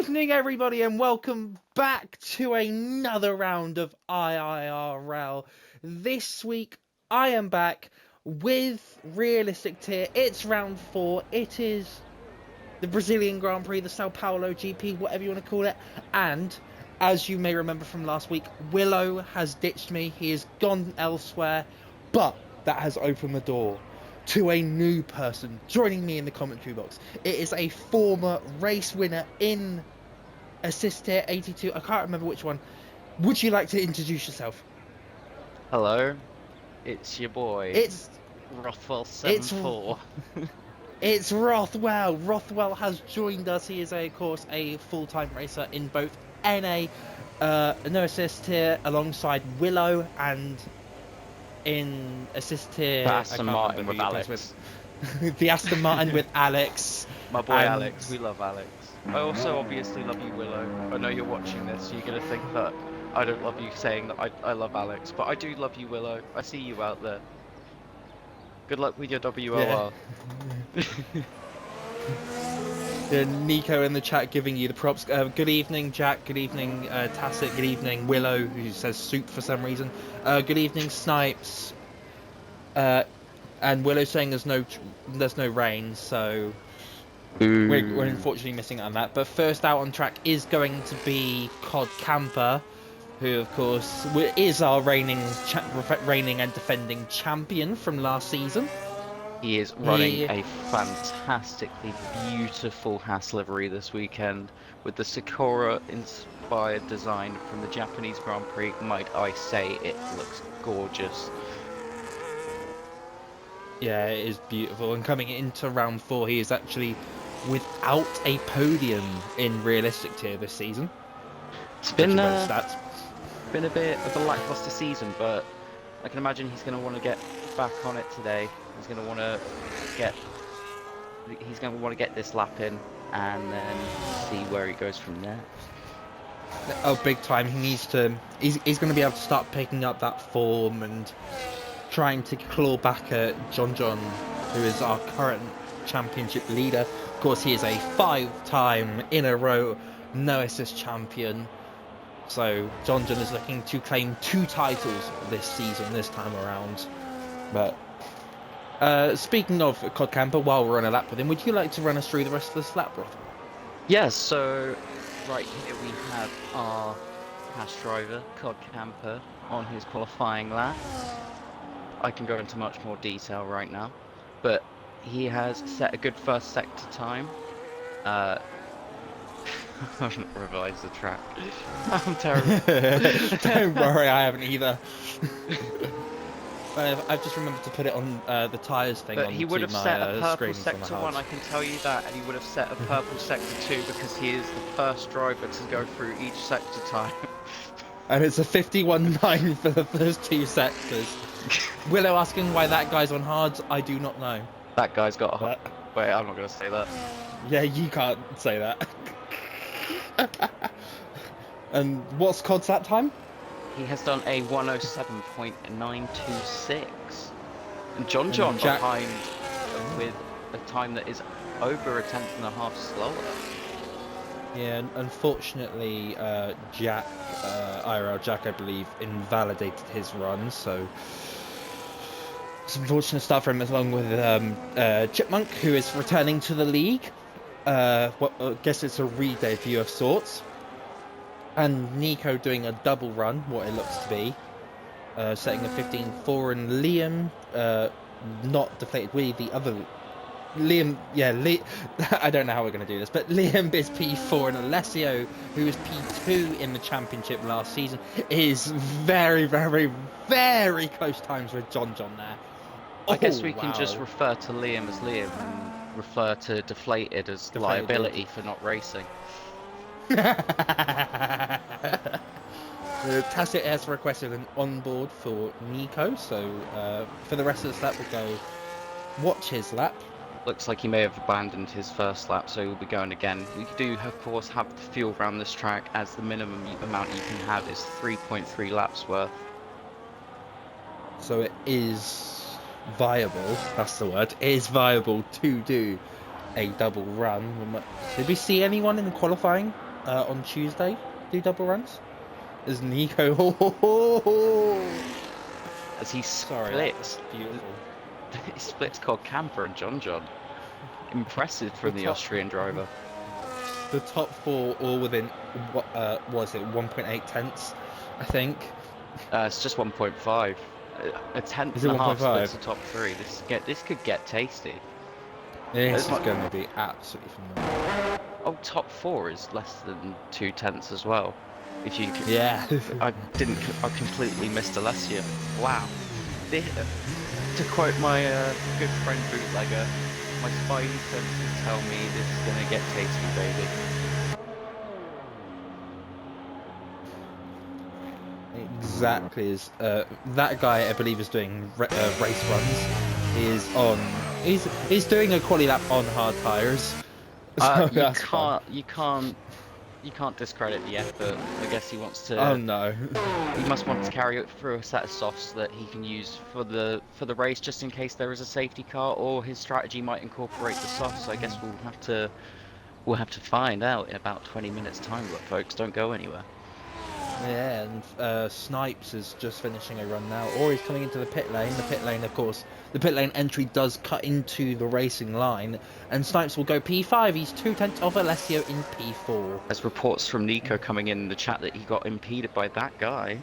evening, everybody, and welcome back to another round of IIRL. This week, I am back with Realistic Tier. It's round 4. It is the Brazilian Grand Prix, the Sao Paulo GP, whatever you want to call it. And, as you may remember from last week, Willow has ditched me. He has gone elsewhere, but that has opened the door to a new person joining me in the commentary box. It is a former race winner in Assist Tier 82. I can't remember which one. Would you like to introduce yourself? Hello, it's your boy. It's Rothwell 74. It's Rothwell. Rothwell has joined us. He is, of course, a full-time racer in both NA, no Assist Tier, alongside Willow, and in Assist Tier, The Aston Martin with Alex. The Aston Martin with Alex. My boy Alex, we love Alex. I also obviously love you, Willow. I know you're watching this, so you're going to think that I don't love you saying that I love Alex, but I do love you, Willow. I see you out there. Good luck with your WOR. Yeah. Nico in the chat giving you the props. Good evening, Jack. Good evening, Tacit. Good evening, Willow, who says soup for some reason. Good evening, Snipes. And Willow saying there's no rain, so we're unfortunately missing out on that. But first out on track is going to be Codcamper, who of course is our reigning and defending champion from last season. He is running a fantastically beautiful Haas livery this weekend with the Sakura-inspired design from the Japanese Grand Prix. Might I say, it looks gorgeous. Yeah, it is beautiful. And coming into round 4, he is actually without a podium in Realistic Tier this season. It's been a bit of a lackluster season, but I can imagine he's going to want to get back on it today. He's going to want to get this lap in and then see where he goes from there. Oh, big time. He needs to. He's going to be able to start picking up that form and trying to claw back at John, who is our current championship leader. Of course, he is a 5-time in a row no assist champion. So John is looking to claim 2 titles this season, this time around. But speaking of Codcamper, while we're on a lap with him, would you like to run us through the rest of this lap, Roth? Yes, so right here we have our Haas driver, Codcamper, on his qualifying lap. I can go into much more detail right now, but he has set a good first sector time. I haven't revised the track. I'm terrible. Don't worry, I haven't either. I've just remembered to put it on the tyres thing. But he would have set a purple sector 1, I can tell you that, and he would have set a purple sector 2 because he is the first driver to go through each sector time. And it's a 51.9 for the first 2 sectors. Willow asking why that guy's on hards, I do not know. That guy's got a hard... Wait, I'm not going to say that. Yeah, you can't say that. And what's Cod's lap time? He has done a 107.926. And John Jack... behind with a time that is over a 10.5 slower. Yeah, unfortunately, Jack, IIRL Jack, I believe, invalidated his run, so it's an unfortunate start for him, along with Chipmunk, who is returning to the league. I guess it's a re-debut of sorts. And Nico doing a double run, what it looks to be, setting a 15.4, and Liam, not deflated, the other... Liam, yeah, I don't know how we're going to do this, but Liam is P4, and Alessio, who is P2 in the championship last season, is very, very, very close times with John there. I guess we can just refer to Liam as Liam and refer to Deflated as liability for not racing. Tacit has requested an onboard for Nico, so for the rest of this lap we'll go watch his lap. Looks like he may have abandoned his first lap, so he'll be going again. We do, of course, have the fuel around this track, as the minimum amount you can have is 3.3 laps worth. So it is viable, that's the word, it is viable to do a double run. Did we see anyone in the qualifying on Tuesday do double runs. As Nico, As he sorry, that was splits, beautiful. he splits Codcamper and John. Impressive from the Austrian driver. The top four all within what was it 1.8 tenths, I think. It's just 1.5. A tenth Is and it a half 1.5? splits the top three. This could get tasty. This It's is like, going to be absolutely phenomenal. oh, top four is less than 2 tenths as well. If you, Yeah. I completely missed Alessio. Wow. To quote my good friend Bootlegger, my spidey senses tell me this is gonna get tasty, baby. Exactly. As that guy, I believe, is doing race runs. Is on. He's doing a quali lap on hard tires. So You that's fun. can't discredit the effort. I guess he wants Oh to. no. He must want to carry it through a set of softs that he can use for the race, just in case there is a safety car, or his strategy might incorporate the softs. I guess we'll have to find out in about 20 minutes time, but folks, don't go anywhere. Yeah, and Snipes is just finishing a run now, or he's coming into the pit lane. The pit lane, of course, the pit lane entry does cut into the racing line, and Snipes will go P5. He's 2 tenths of Alessio in P4. There's reports from Nico coming in the chat that he got impeded by that guy.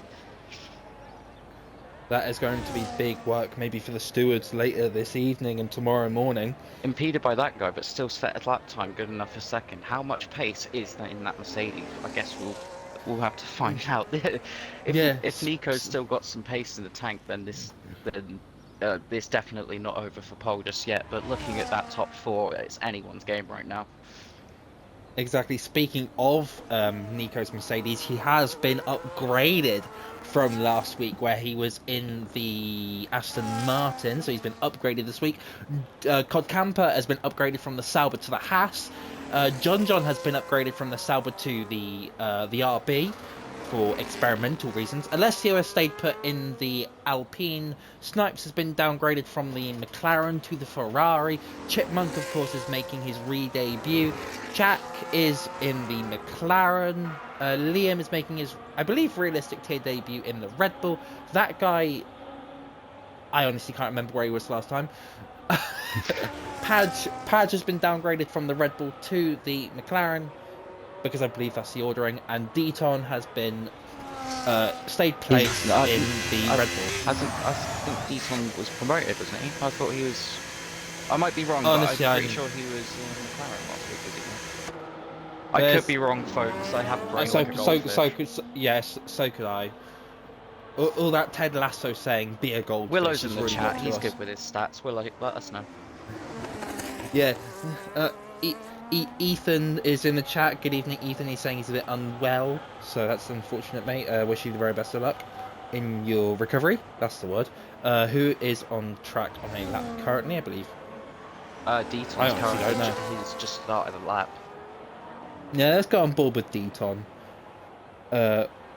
That is going to be big work, maybe for the stewards later this evening and tomorrow morning. Impeded by that guy, but still set a lap time good enough for second. How much pace is that in that Mercedes? I guess we'll have to find out. If Nico's still got some pace in the tank, then this definitely not over for pole just yet. But looking at that top four, it's anyone's game right now. Exactly. Speaking of Nico's Mercedes, he has been upgraded from last week, where he was in the Aston Martin. So he's been upgraded this week. Codcamper has been upgraded from the Sauber to the Haas. John has been upgraded from the Sauber to the RB for experimental reasons. Alessio has stayed put in the Alpine. Snipes has been downgraded from the McLaren to the Ferrari. Chipmunk, of course, is making his re-debut. Jack is in the McLaren. Liam is making his, I believe, realistic tier debut in the Red Bull. That guy, I honestly can't remember where he was last time. Padge has been downgraded from the Red Bull to the McLaren, because I believe that's the ordering, and Deton has been stayed placed in the Red Bull. I think Deton was promoted, wasn't he? I thought he was. I might be wrong, Honestly, but I'm pretty sure he was in McLaren last week, wasn't he? I could be wrong, folks. I have a brain like a goldfish. Yes, so could I. All that Ted Lasso saying, "Be a goldfish." Willow's in the really chat. He's good with his stats. Willow, let us know. Yeah. Ethan is in the chat. Good evening, Ethan. He's saying he's a bit unwell, so that's unfortunate, mate. Wish you the very best of luck in your recovery. That's the word. Who is on track on a lap currently, I believe? Deton's currently he's just started a lap. Yeah, let's go on board with Deton.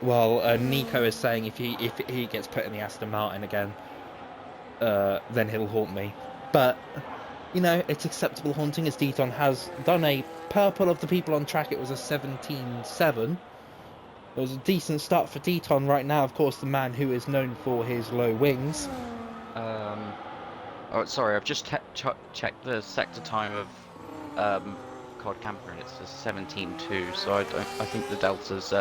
Well, Nico is saying if he gets put in the Aston Martin again, then he'll haunt me. But you know, it's acceptable haunting, as Deton has done a purple of the people on track. It was a 17.7. It was a decent start for Deton right now. Of course, the man who is known for his low wings. Oh, sorry, I've just checked the sector time of Codcamper, and it's a 17.2. So I think the delta's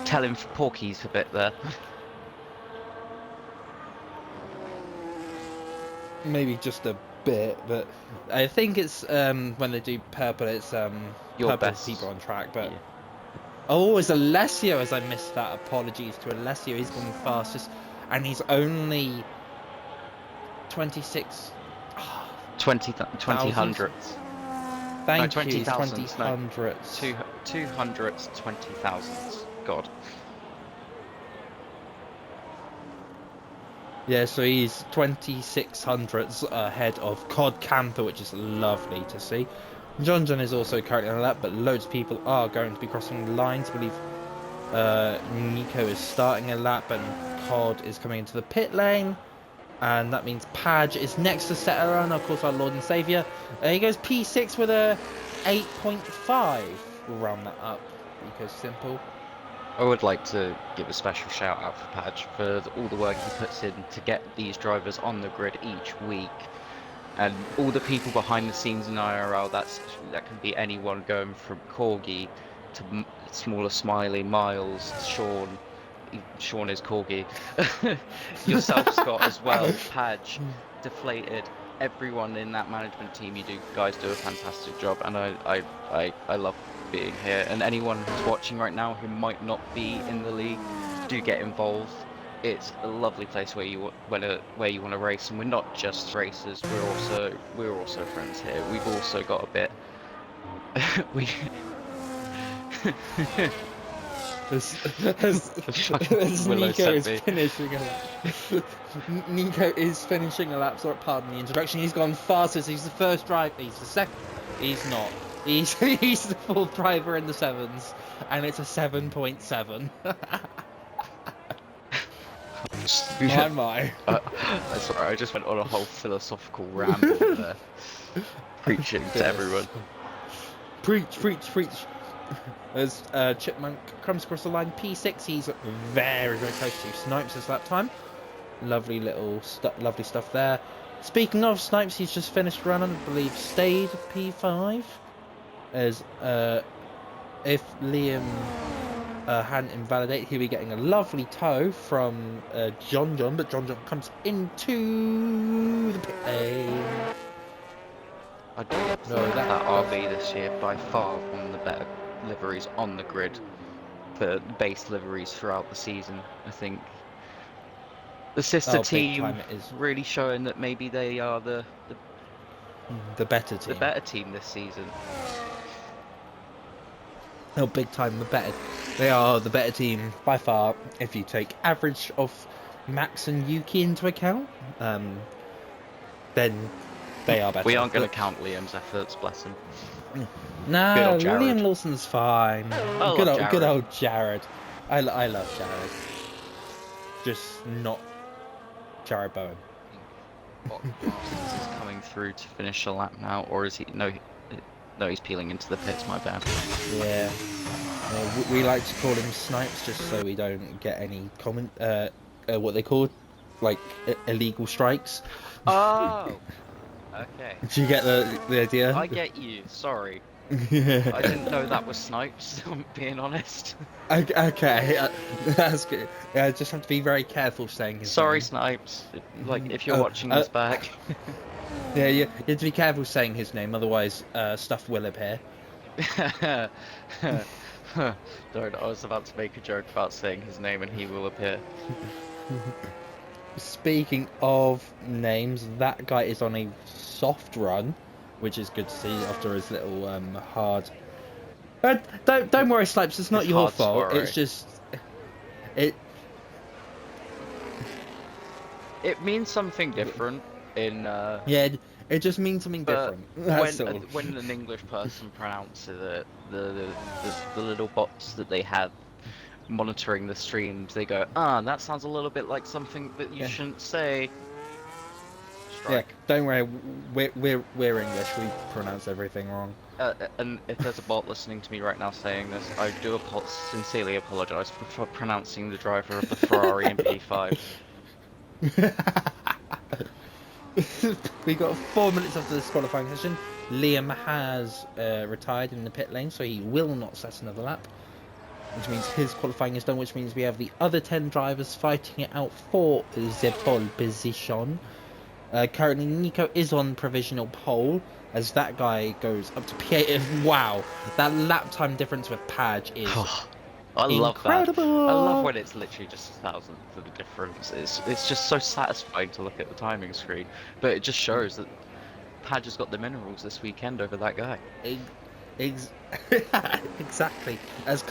telling for Porky's a bit there. Maybe just a bit, but I think it's when they do purple, it's Your purple best people on track. But yeah. Oh, it's Alessio, as I missed that. Apologies to Alessio. He's gone fastest, and he's only 26. 20 hundredths. Thank no, you. 20 hundredths. 2 hundredths, 20 thousandths. God. Yeah, so he's 26 hundredths ahead of Codcamper, which is lovely to see. John is also currently on a lap, but loads of people are going to be crossing the lines. I believe Nico is starting a lap, and Cod is coming into the pit lane. And that means Padge is next to Setter, and of course our Lord and Saviour. He goes P6 with a 8.5. we'll round that up because simple. I would like to give a special shout out for Padge for all the work he puts in to get these drivers on the grid each week, and all the people behind the scenes in IRL. That can be anyone going from Corgi to smaller Smiley, Miles, Sean. Sean is Corgi. Yourself, Scott, as well. Padge, Deflated. Everyone in that management team, you guys do a fantastic job, and I love being here. And anyone who's watching right now who might not be in the league, do get involved. It's a lovely place where you want to race, and we're not just racers. We're also friends here. We've also got a bit. we. As Nico is finishing a lap. Nico is finishing a lap, sorry, pardon the introduction. He's gone fastest, he's the first driver, he's the second, he's not. He's the fourth driver in the sevens, and it's a 7.7. My. Sorry, I just went on a whole philosophical ramble there, preaching to everyone. Preach. As Chipmunk comes across the line, P6, he's very, very close to Snipes this lap time. Lovely lovely stuff there. Speaking of Snipes, he's just finished running, I believe stayed P5. As if Liam hadn't invalidated, he'll be getting a lovely tow from John, but John comes into the pit lane. I do think that RB this year by far one of the better liveries on the grid for base liveries throughout the season. I think the sister team is really showing that maybe they are the better team. The better team this season. Oh, big time, the better. They are the better team by far. If you take average of Max and Yuki into account, then they are better. We aren't going to count Liam's efforts, bless him. No, Liam Lawson's fine. Good old Jared. I love Jared. Just not Jared Bowen. Is coming through to finish a lap now, or is he? No, he's peeling into the pits. My bad. Yeah. We like to call him Snipes just so we don't get any what they call like illegal strikes. Oh. Okay. Do you get the idea? I get you. Sorry. I didn't know that was Snipes. I'm being honest. Okay, that's good. I just have to be very careful saying his Sorry, name. Snipes. Like if you're watching this back. Yeah, you have to be careful saying his name, otherwise stuff will appear. Don't. I was about to make a joke about saying his name and he will appear. Speaking of names, that guy is on a soft run, which is good to see after his little hard. Don't worry, Snipes. It's not your fault. Soiree. It's just it. It means something different in. Yeah, it just means something different. That's all. When an English person pronounces it, the little bots that they have monitoring the streams, they go, that sounds a little bit like something that you shouldn't say. Strike. Yeah, don't worry, we're English, we pronounce everything wrong. And if there's a bot listening to me right now saying this, I do sincerely apologise for pronouncing the driver of the Ferrari in P5. We got 4 minutes after this qualifying session. Liam has retired in the pit lane, so he will not set another lap, which means his qualifying is done, which means we have the other 10 drivers fighting it out for the pole position. Currently Nico is on provisional pole as that guy goes up to P8. Wow, that lap time difference with Padge is I love incredible. That. I love when it's literally just a thousandth of the difference. It's just so satisfying to look at the timing screen, but it just shows that Padge has got the minerals this weekend over that guy. Exactly. As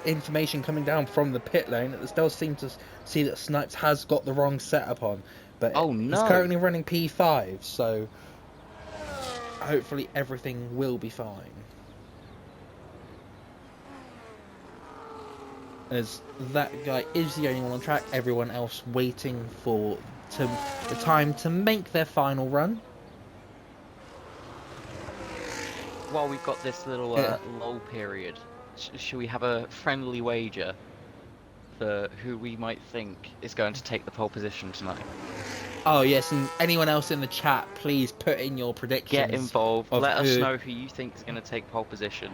information coming down from the pit lane, it does seem to see that Snipes has got the wrong setup on, but he's currently running P5, so hopefully everything will be fine. As that guy is the only one on track, everyone else waiting for the time to make their final run. while we've got this little Yeah. lull period, shall we have a friendly wager for who we might think is going to take the pole position tonight? Oh yes, and anyone else in the chat, please put in your predictions Get involved. of Let us who. know who you think is going to take pole position.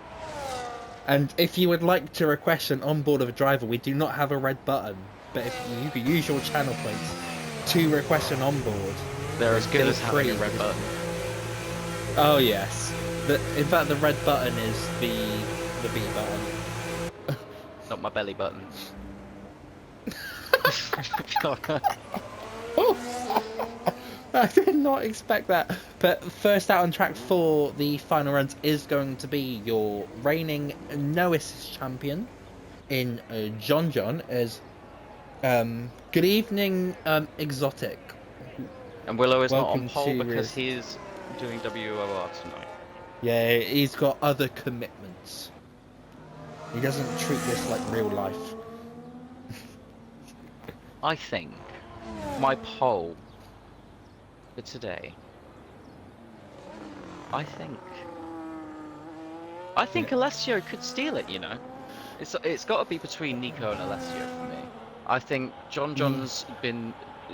And if you would like to request an onboard of a driver, we do not have a red button, but if you could use your channel points to request an onboard, They're then as good feel as having a free. red button. Oh yes, in fact the red button is the B button. Not my belly button. Oh, I did not expect that. But first out on track for the final runs is going to be your reigning no assist champion in John as good evening Exotic. And Willow is not on Welcome pole to because he is doing WOR tonight. Yeah, he's got other commitments. He doesn't treat this like real life. I think my poll for today. I think Alessio could steal it. You know, it's got to be between Nico and Alessio for me. I think John was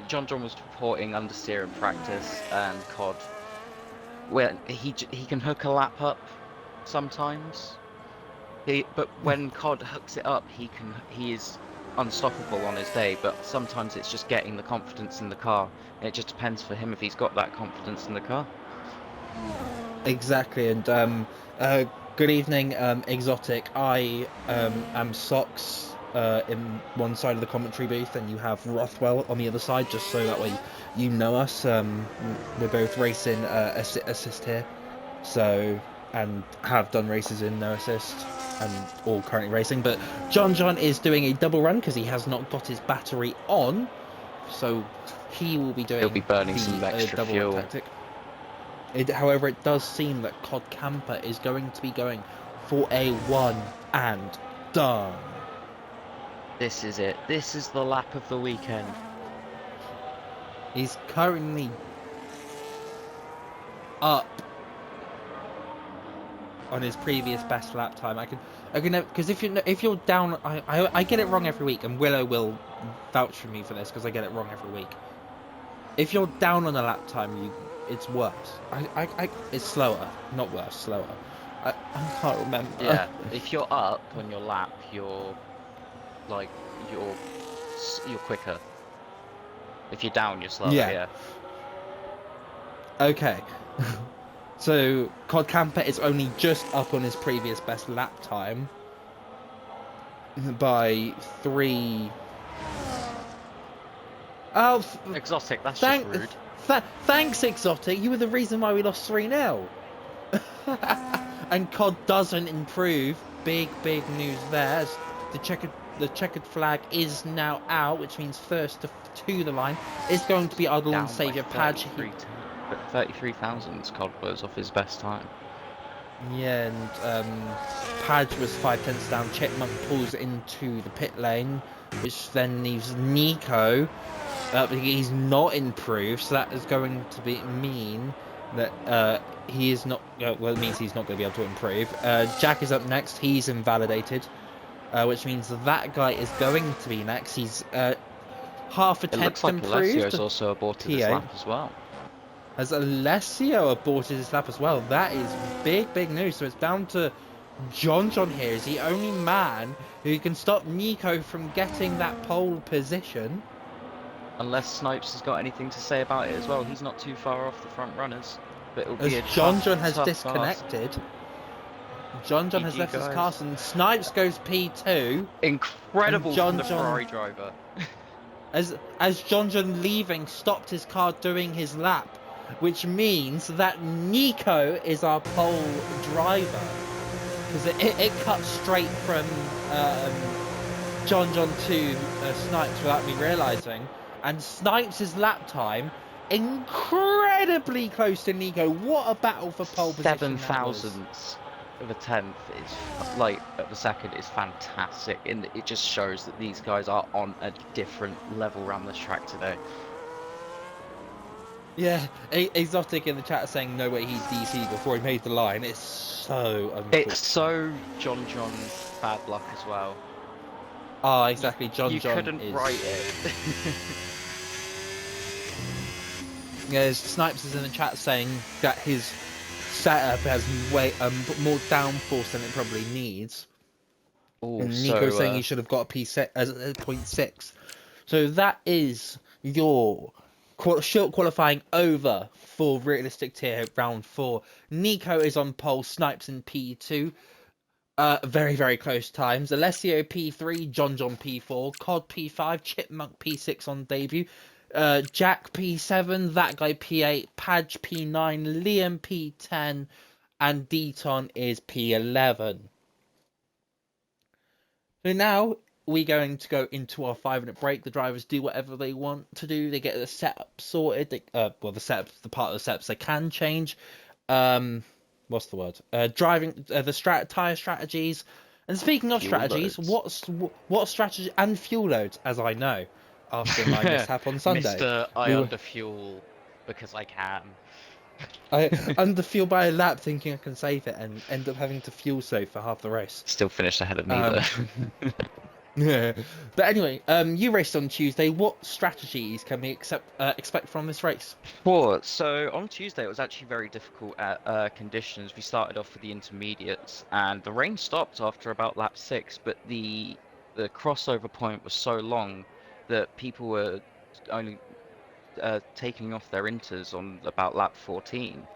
reporting understeer in practice, and Cod, well, he can hook a lap up sometimes. But when Cod hooks it up, he is unstoppable on his day. But sometimes it's just getting the confidence in the car. It just depends for him if he's got that confidence in the car. Exactly, and good evening, Exotic. I am Sox in one side of the commentary booth, and you have Rothwell on the other side, just so that way you know us. We're both racing assist here, so and have done races in no assist, and all currently racing. But John is doing a double run because he has not got his battery on, so he will be doing. He'll be burning some extra double fuel. run tactic. However, it does seem that Codcamper is going to be going for a one and done. This is it. This is the lap of the weekend. He's currently up on his previous best lap time. I can because if you're down, I get it wrong every week, and Willow will vouch for me for this because I get it wrong every week. If you're down on a lap time, it's worse. It's slower, not worse, slower. I can't remember. Yeah, if you're up on your lap, you're quicker. If you're down, you're slower. Yeah. Okay. So Codcamper is only just up on his previous best lap time by 3. Oh, Exotic, that's just rude. Thanks, Exotic. You were the reason why we lost 3-0. And COD doesn't improve. Big news there. The checkered flag is now out, which means first to the line is going to be our Lord and Saviour Padge. 33,000 COD was off his best time. Yeah, and Padge was 5/10 down. Chipmunk pulls into the pit lane, which then leaves Nico. He's not improved, so that is going to mean that he is not. Well, it means he's not going to be able to improve. Jack is up next. He's invalidated, which means that guy is going to be next. He's half a tenth improved. It looks like Alessio's also aborted his lap as well. Has Alessio aborted his lap as well? That is big news. So it's down to John here. Is the only man who can stop Nico from getting that pole position. Unless Snipes has got anything to say about it as well. He's not too far off the front runners. But it'll be John has disconnected. John has left his cast, and Snipes goes P2. Incredible from the Ferrari driver. As John leaving stopped his car doing his lap, which means that Nico is our pole driver, because it cuts straight from John to Snipes without me realising. And Snipes' lap time incredibly close to Nico. What a battle for pole position! 7,000ths of a tenth is of a second is fantastic, and it just shows that these guys are on a different level around this track today. Yeah, Exotic in the chat saying no way he's DC before he made the line. It's so It's unfortunate. so John bad luck as well. Ah, You exactly. you John couldn't is. write it. Yeah, Snipes is in the chat saying that his setup has way more downforce than it probably needs, Oh, and Nico so saying he should have got a P6 as a point 0.6. So that is your short qualifying over for realistic tier round 4. Nico is on pole, Snipes in P2. Very, very close times. Alessio P3, John P4, Cod P5, Chipmunk P6 on debut, Jack P7, that guy P8, Padge P9, Liam P10, and Deton is P11. So now we're going to go into our 5-minute break. The drivers do whatever they want to do. They get the setup sorted. Well, the part of the setups they can change. What's the word? Driving the tire strategies. And speaking of fuel strategies, loads. what strategy and fuel loads? As I know, after my mishap on Sunday, Mr. I we were underfuel because I can. I under fuel by a lap, thinking I can save it, and end up having to fuel save for half the race. Still finished ahead of me though. Um, Yeah. But anyway, you raced on Tuesday. What strategies can we expect from this race? Sure. So on Tuesday, it was actually very difficult at conditions. We started off with the intermediates, and the rain stopped after about lap 6, but the crossover point was so long that people were only taking off their inters on about lap 14,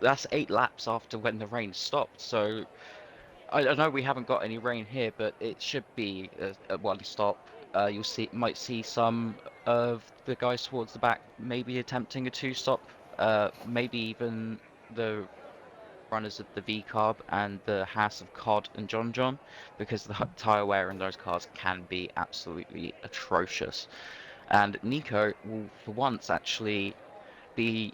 that's 8 laps after when the rain stopped. So I know we haven't got any rain here, but it should be a one stop. Might see some of the guys towards the back maybe attempting a 2 stop, maybe even the runners of the V Carb and the Haas of Cod and John, because the tyre wear in those cars can be absolutely atrocious. And Nico will, for once, actually be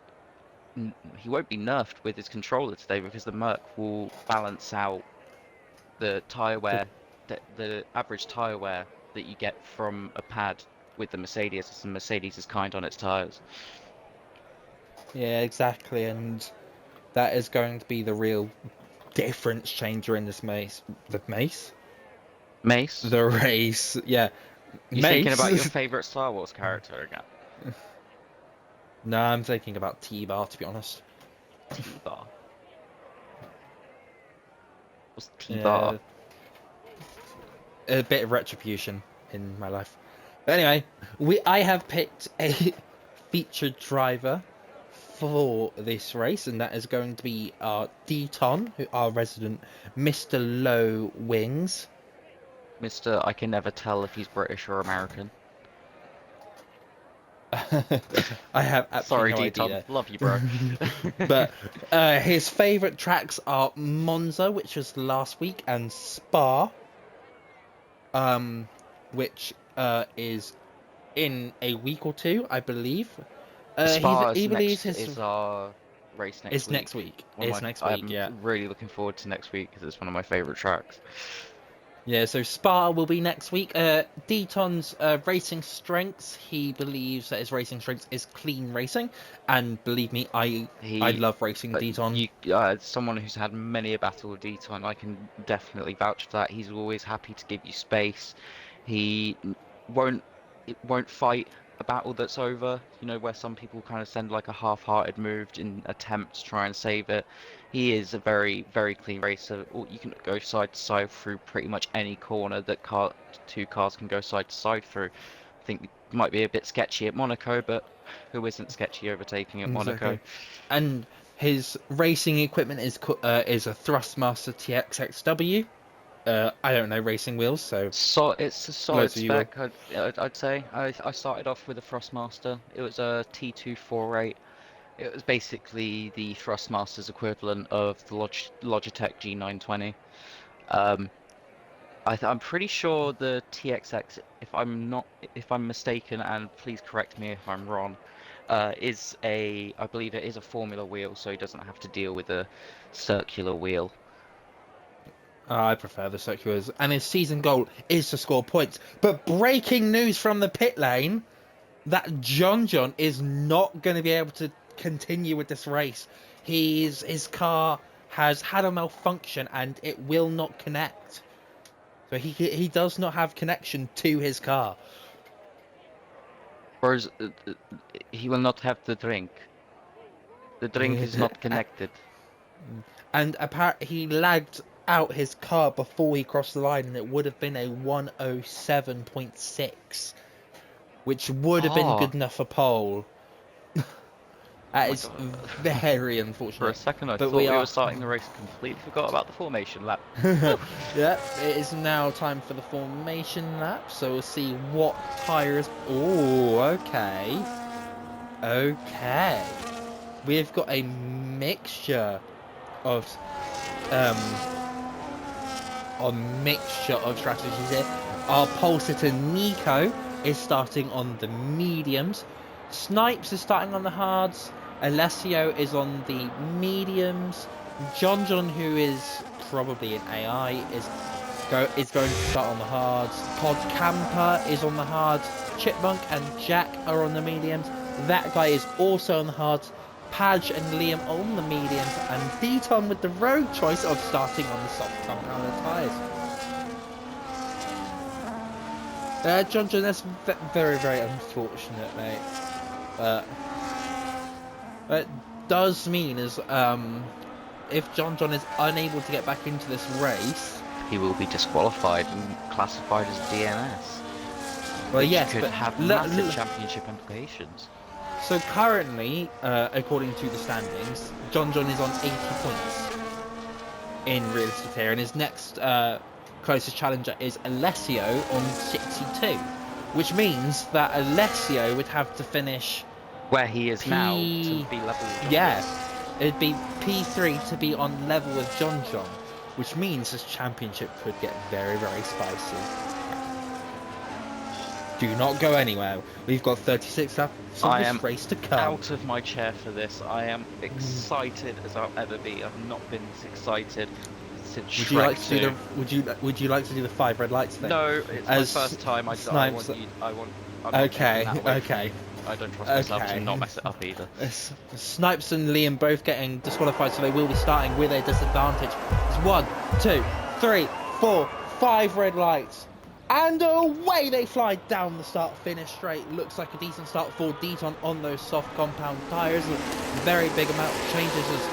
he won't be nerfed with his controller today because the Merc will balance out the tire The- wear, the average tire wear that you get from a pad with the Mercedes, as the Mercedes is kind on its tires. Yeah, exactly, and that is going to be the real difference changer in this mace. The mace? Mace, The race. Yeah, you thinking about your mace. favorite Star Wars character again? No, I'm thinking about T-Bar, to be honest. T-Bar. What's T-Bar? Yeah, a bit of retribution in my life. But anyway, I have picked a featured driver for this race, and that is going to be our Deton, our resident Mr. Low Wings. Mr. I can never tell if he's British or American. I have Sorry, absolutely no D-Tom. idea. Love you, bro. But his favourite tracks are Monza, which was last week, and Spa, which is in a week or two, I believe. Spa He believes is our race next it's week. next week. One of It's my next week, I'm yeah. really looking forward to next week because it's one of my favorite tracks. Yeah, so Spa will be next week. Deton's racing strengths, he believes that his racing strengths is clean racing, and believe me, I He, love racing Deton. someone who's had many a battle with Deton, I can definitely vouch for that. He's always happy to give you space. He won't won't fight a battle that's over. You know, where some people kind of send like a half-hearted move in attempt to try and save it. He is a very clean racer. You can go side to side through pretty much any corner that two cars can go side to side through. I think it might be a bit sketchy at Monaco, but who isn't sketchy overtaking at Monaco? Exactly. And his racing equipment is a Thrustmaster TXXW. I don't know racing wheels, so So it's a solid loads of you will. spec, I'd say. I started off with a Thrustmaster. It was a T248. It was basically the Thrustmaster's equivalent of the Logitech G920. Um, I'm pretty sure the TXX, if I'm mistaken, and please correct me if I'm wrong, I believe it is a Formula wheel, so he doesn't have to deal with a circular wheel. I prefer the circulars, and his season goal is to score points. But breaking news from the pit lane: that John is not going to be able to continue with this race. His car has had a malfunction and it will not connect. So he does not have connection to his car. Whereas he will not have the drink. The drink is not connected. And apparently he lagged out his car before he crossed the line, and it would have been a 107.6, which would have been good enough for pole. That is very unfortunate. For a second, I thought we were starting the race. Completely forgot about the formation lap. Yeah, it is now time for the formation lap. So we'll see what tires. Oh, okay. Okay. We've got a mixture of strategies here. Our pole sitter Nico is starting on the mediums. Snipes is starting on the hards. Alessio is on the mediums. John, who is probably an AI, is going to start on the hards. Codcamper is on the hards. Chipmunk and Jack are on the mediums. That guy is also on the hards. Padge and Liam on the mediums, and Deaton with the road choice of starting on the soft compound tyres. John, that's very, very unfortunate, mate. That does mean is if John is unable to get back into this race, he will be disqualified and classified as DNS. Well, yes, could but have massive championship implications. So currently, according to the standings, John is on 80 points in realistic here, and his next closest challenger is Alessio on 62, which means that Alessio would have to finish where he is now to be level with John. Yeah, it'd be P3 to be on level with John, which means this championship could get very, very spicy. Do not go anywhere. We've got 36 laps of this race to come. Out of my chair for this. I am excited as I'll ever be. I've not been this excited since Shrek 2. Would you like to do the 5 red lights thing? No, it's my first time. I want. Okay. I don't trust myself to not mess it up either. Snipes and Liam both getting disqualified, so they will be starting with a disadvantage. It's 1, 2, 3, 4, 5 red lights. And away they fly down the start-finish straight. Looks like a decent start for Deaton on those soft compound tyres. A very big amount of changes as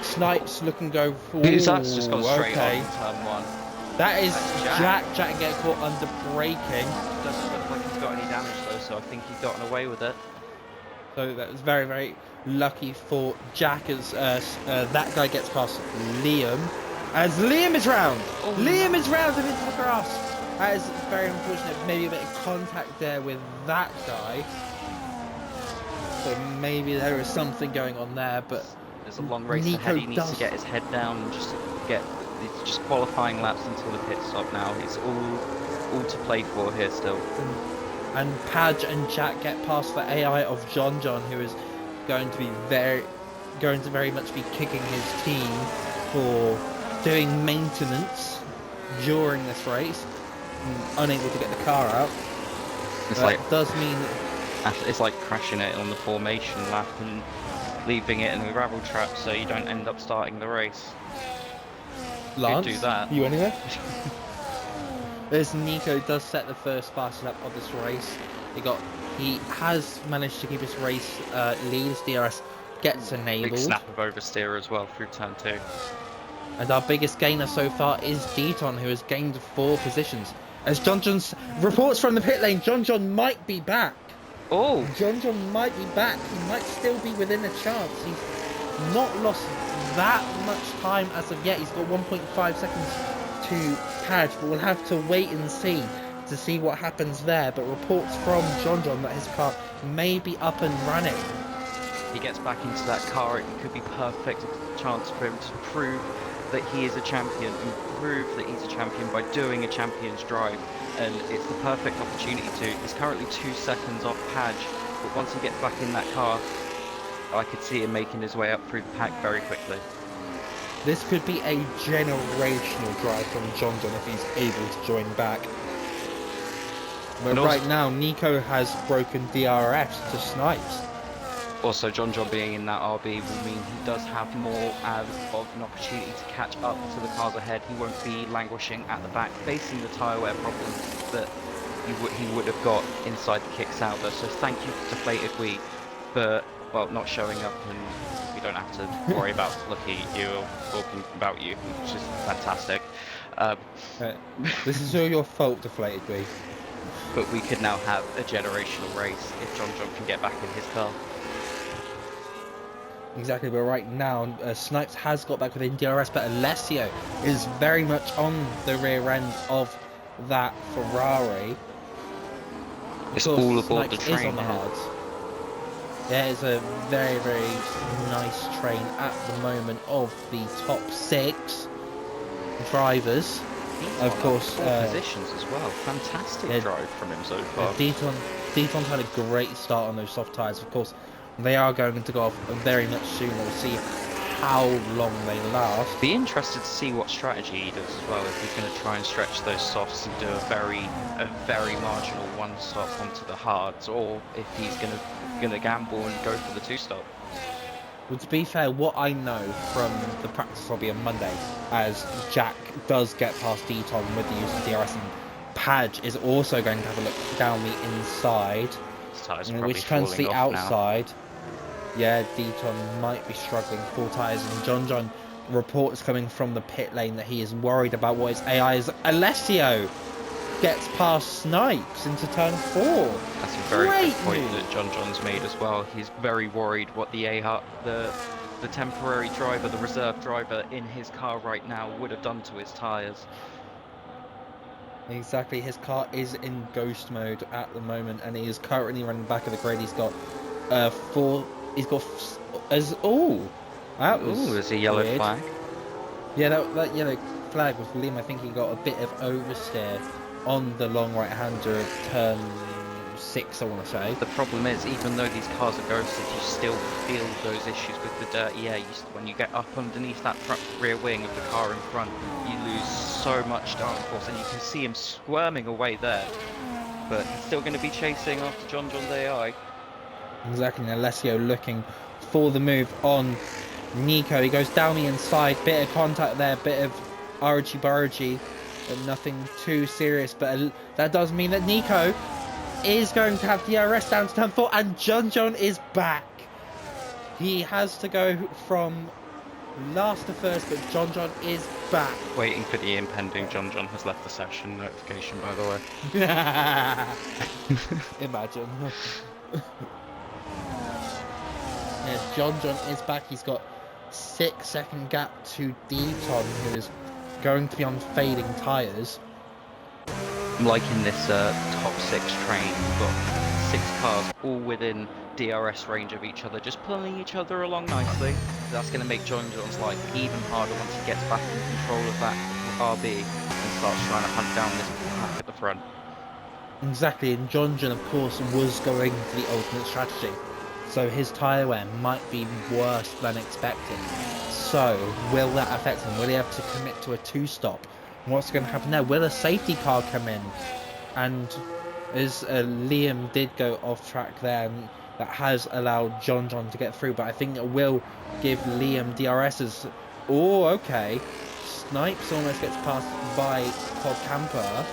Snipes looking go for... That's just gone straight on turn 1. That is Jack. Jack getting caught under braking. Doesn't look like he's got any damage though, so I think he's gotten away with it. So that was very, very lucky for Jack as that guy gets past Liam. As Liam is round! Liam is rounded into the grass! That is very unfortunate. Maybe a bit of contact there with that guy. So maybe there is something going on there, but... There's a long race ahead. He needs to get his head down and just it's just qualifying laps until the pit stop now. It's all to play for here still. And Padge and Jack get past the AI of John, who is going to very much be kicking his team for doing maintenance during this race, unable to get the car out. Does mean it's like crashing it on the formation lap and leaving it in the gravel trap, so you don't end up starting the race. Lance, do that. You anywhere? As Nico does set the first fast lap of this race, he has managed to keep his race lead as DRS gets enabled. Big snap of oversteer as well through turn 2. And our biggest gainer so far is Deaton, who has gained 4 positions. As John's reports from the pit lane, John might be back. Oh! John might be back. He might still be within a chance. He's not lost that much time as of yet. He's got 1.5 seconds to Padge, but we'll have to wait and see to see what happens there. But reports from John that his car may be up and running. He gets back into that car, it could be perfect chance for him to prove that he is a champion and prove that he's a champion by doing a champion's drive. And it's the perfect opportunity to. He's currently 2 seconds off Padge, but once he gets back in that car, I could see him making his way up through the pack very quickly. This could be a generational drive from John if he's able to join back. But And right also, now, Nico has broken DRS to Snipes. also, John being in that RB will mean he does have more of an opportunity to catch up to the cars ahead. He won't be languishing at the back, facing the tyre wear problems that he would have got inside the kick Sauber. So thank you, Deflated Wee, for, well, not showing up, and we don't have to worry about looking at you or talking about you, which is fantastic. This is all your fault, Deflated Wee. But we could now have a generational race if John can get back in his car. Exactly, but right now, Snipes has got back within DRS, but Alessio is very much on the rear end of that Ferrari. It's all aboard Snipes the train is on the here. hards. Yeah, it's a very, very nice train at the moment of the top 6 drivers. He's Of on course, four positions as well. Fantastic drive from him so far. Deaton's had a great start on those soft tyres. Of course, they are going to go off very much soon. We'll see how long they last. Be interested to see what strategy he does as well. If he's going to try and stretch those softs and do a very marginal one stop onto the hards, or if he's going to gamble and go for the 2-stop. Well, to be fair, what I know from the practice lobby on Monday, as Jack does get past Deaton with the use of DRS, and Padge is also going to have a look down the inside, which turns to the outside. Now. Yeah, Deaton might be struggling full tyres, and John reports coming from the pit lane that he is worried about what his AI is. Alessio gets past Snipes into turn 4. That's a very good point that John's made as well. He's very worried what the temporary driver, the reserve driver in his car right now would have done to his tyres. Exactly, his car is in ghost mode at the moment, and he is currently running back of the grid. He's got there's a yellow weird flag. Yeah, that yellow flag was Liam. I think he got a bit of oversteer on the long right-hander of turn 6, I want to say. The problem is, even though these cars are ghosted, you still feel those issues with the dirty air. When you get up underneath that rear wing of the car in front, you lose so much downforce, and you can see him squirming away there. But he's still going to be chasing after John's AI. Exactly, and Alessio looking for the move on Nico. He goes down the inside, bit of contact there, bit of argy-bargy, but nothing too serious. But that does mean that Nico is going to have DRS down to turn 4, and John is back. He has to go from last to first, but John is back. Waiting for the impending John has left the session notification, by the way. Imagine. Yeah, John is back. He's got 6-second gap to Deaton, who is going to be on fading tyres. Like in this top 6 train, we've got 6 cars all within DRS range of each other, just pulling each other along nicely. That's going to make John's life even harder once he gets back in control of that RB and starts trying to hunt down this pack at the front. Exactly, and John, of course, was going for the ultimate strategy. So his tyre wear might be worse than expected. So, will that affect him? Will he have to commit to a 2-stop? What's going to happen there? Will a safety car come in? And as Liam did go off track there, and that has allowed John to get through, but I think it will give Liam DRS's. Oh, okay. Snipes almost gets passed by Codcamper.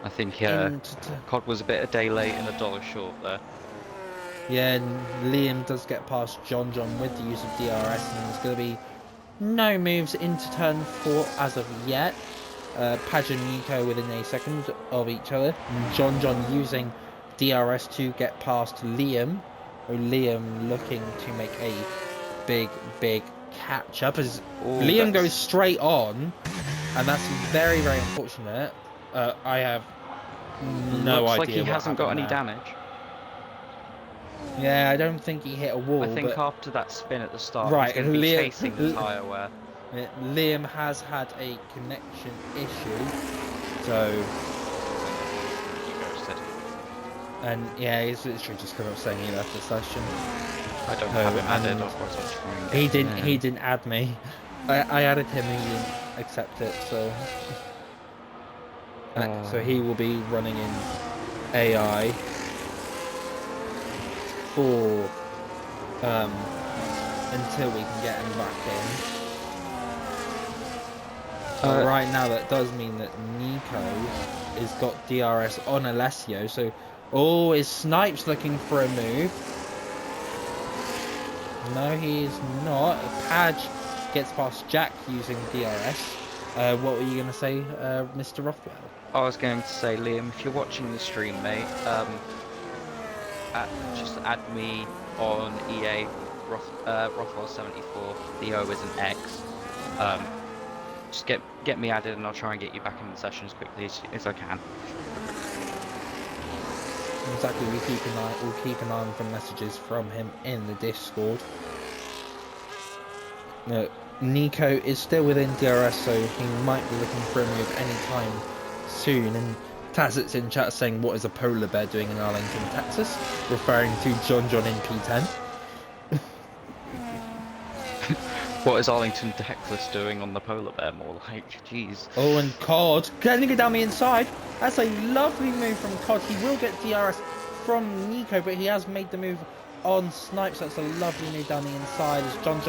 I think Cod was a bit a day late and $1 short there. Yeah, and Liam does get past John with the use of DRS, and there's going to be no moves into turn 4 as of yet. Padge and Nico within a second of each other. And John using DRS to get past Liam. Liam looking to make a big catch up as Liam goes straight on, and that's very unfortunate. I have no idea. Looks like he hasn't got any damage. Yeah, I don't think he hit a wall. I think after that spin at the start, right, he's going to be chasing the tyre wear. Liam has had a connection issue, so... And yeah, he's literally just come up saying he left the session. I don't have him added, otherwise I'll try and get He didn't add me. I added him and he didn't accept it, so... So he will be running in AI for until we can get him back in. But right now that does mean that Nico has got DRS on Alessio. So, oh, is Snipes looking for a move? No, he is not. Padge gets past Jack using DRS. What were you going to say, Mr. Rothwell? I was going to say, Liam, if you're watching the stream, mate, just add me on EA Rothwell 74. The O is an X. Just get me added, and I'll try and get you back in the session as quickly as I can. Exactly. We'll keep an eye on for messages from him in the Discord. No, Nico is still within DRS, so he might be looking for a move anytime soon. And Tazit's in chat saying, "What is a polar bear doing in Arlington, Texas?" Referring to John in P10. What is Arlington, Texas doing on the polar bear? More like, jeez. Oh, and Cod getting it down the inside. That's a lovely move from Cod. He will get DRS from Nico, but he has made the move on Snipes. That's a lovely move down the inside as John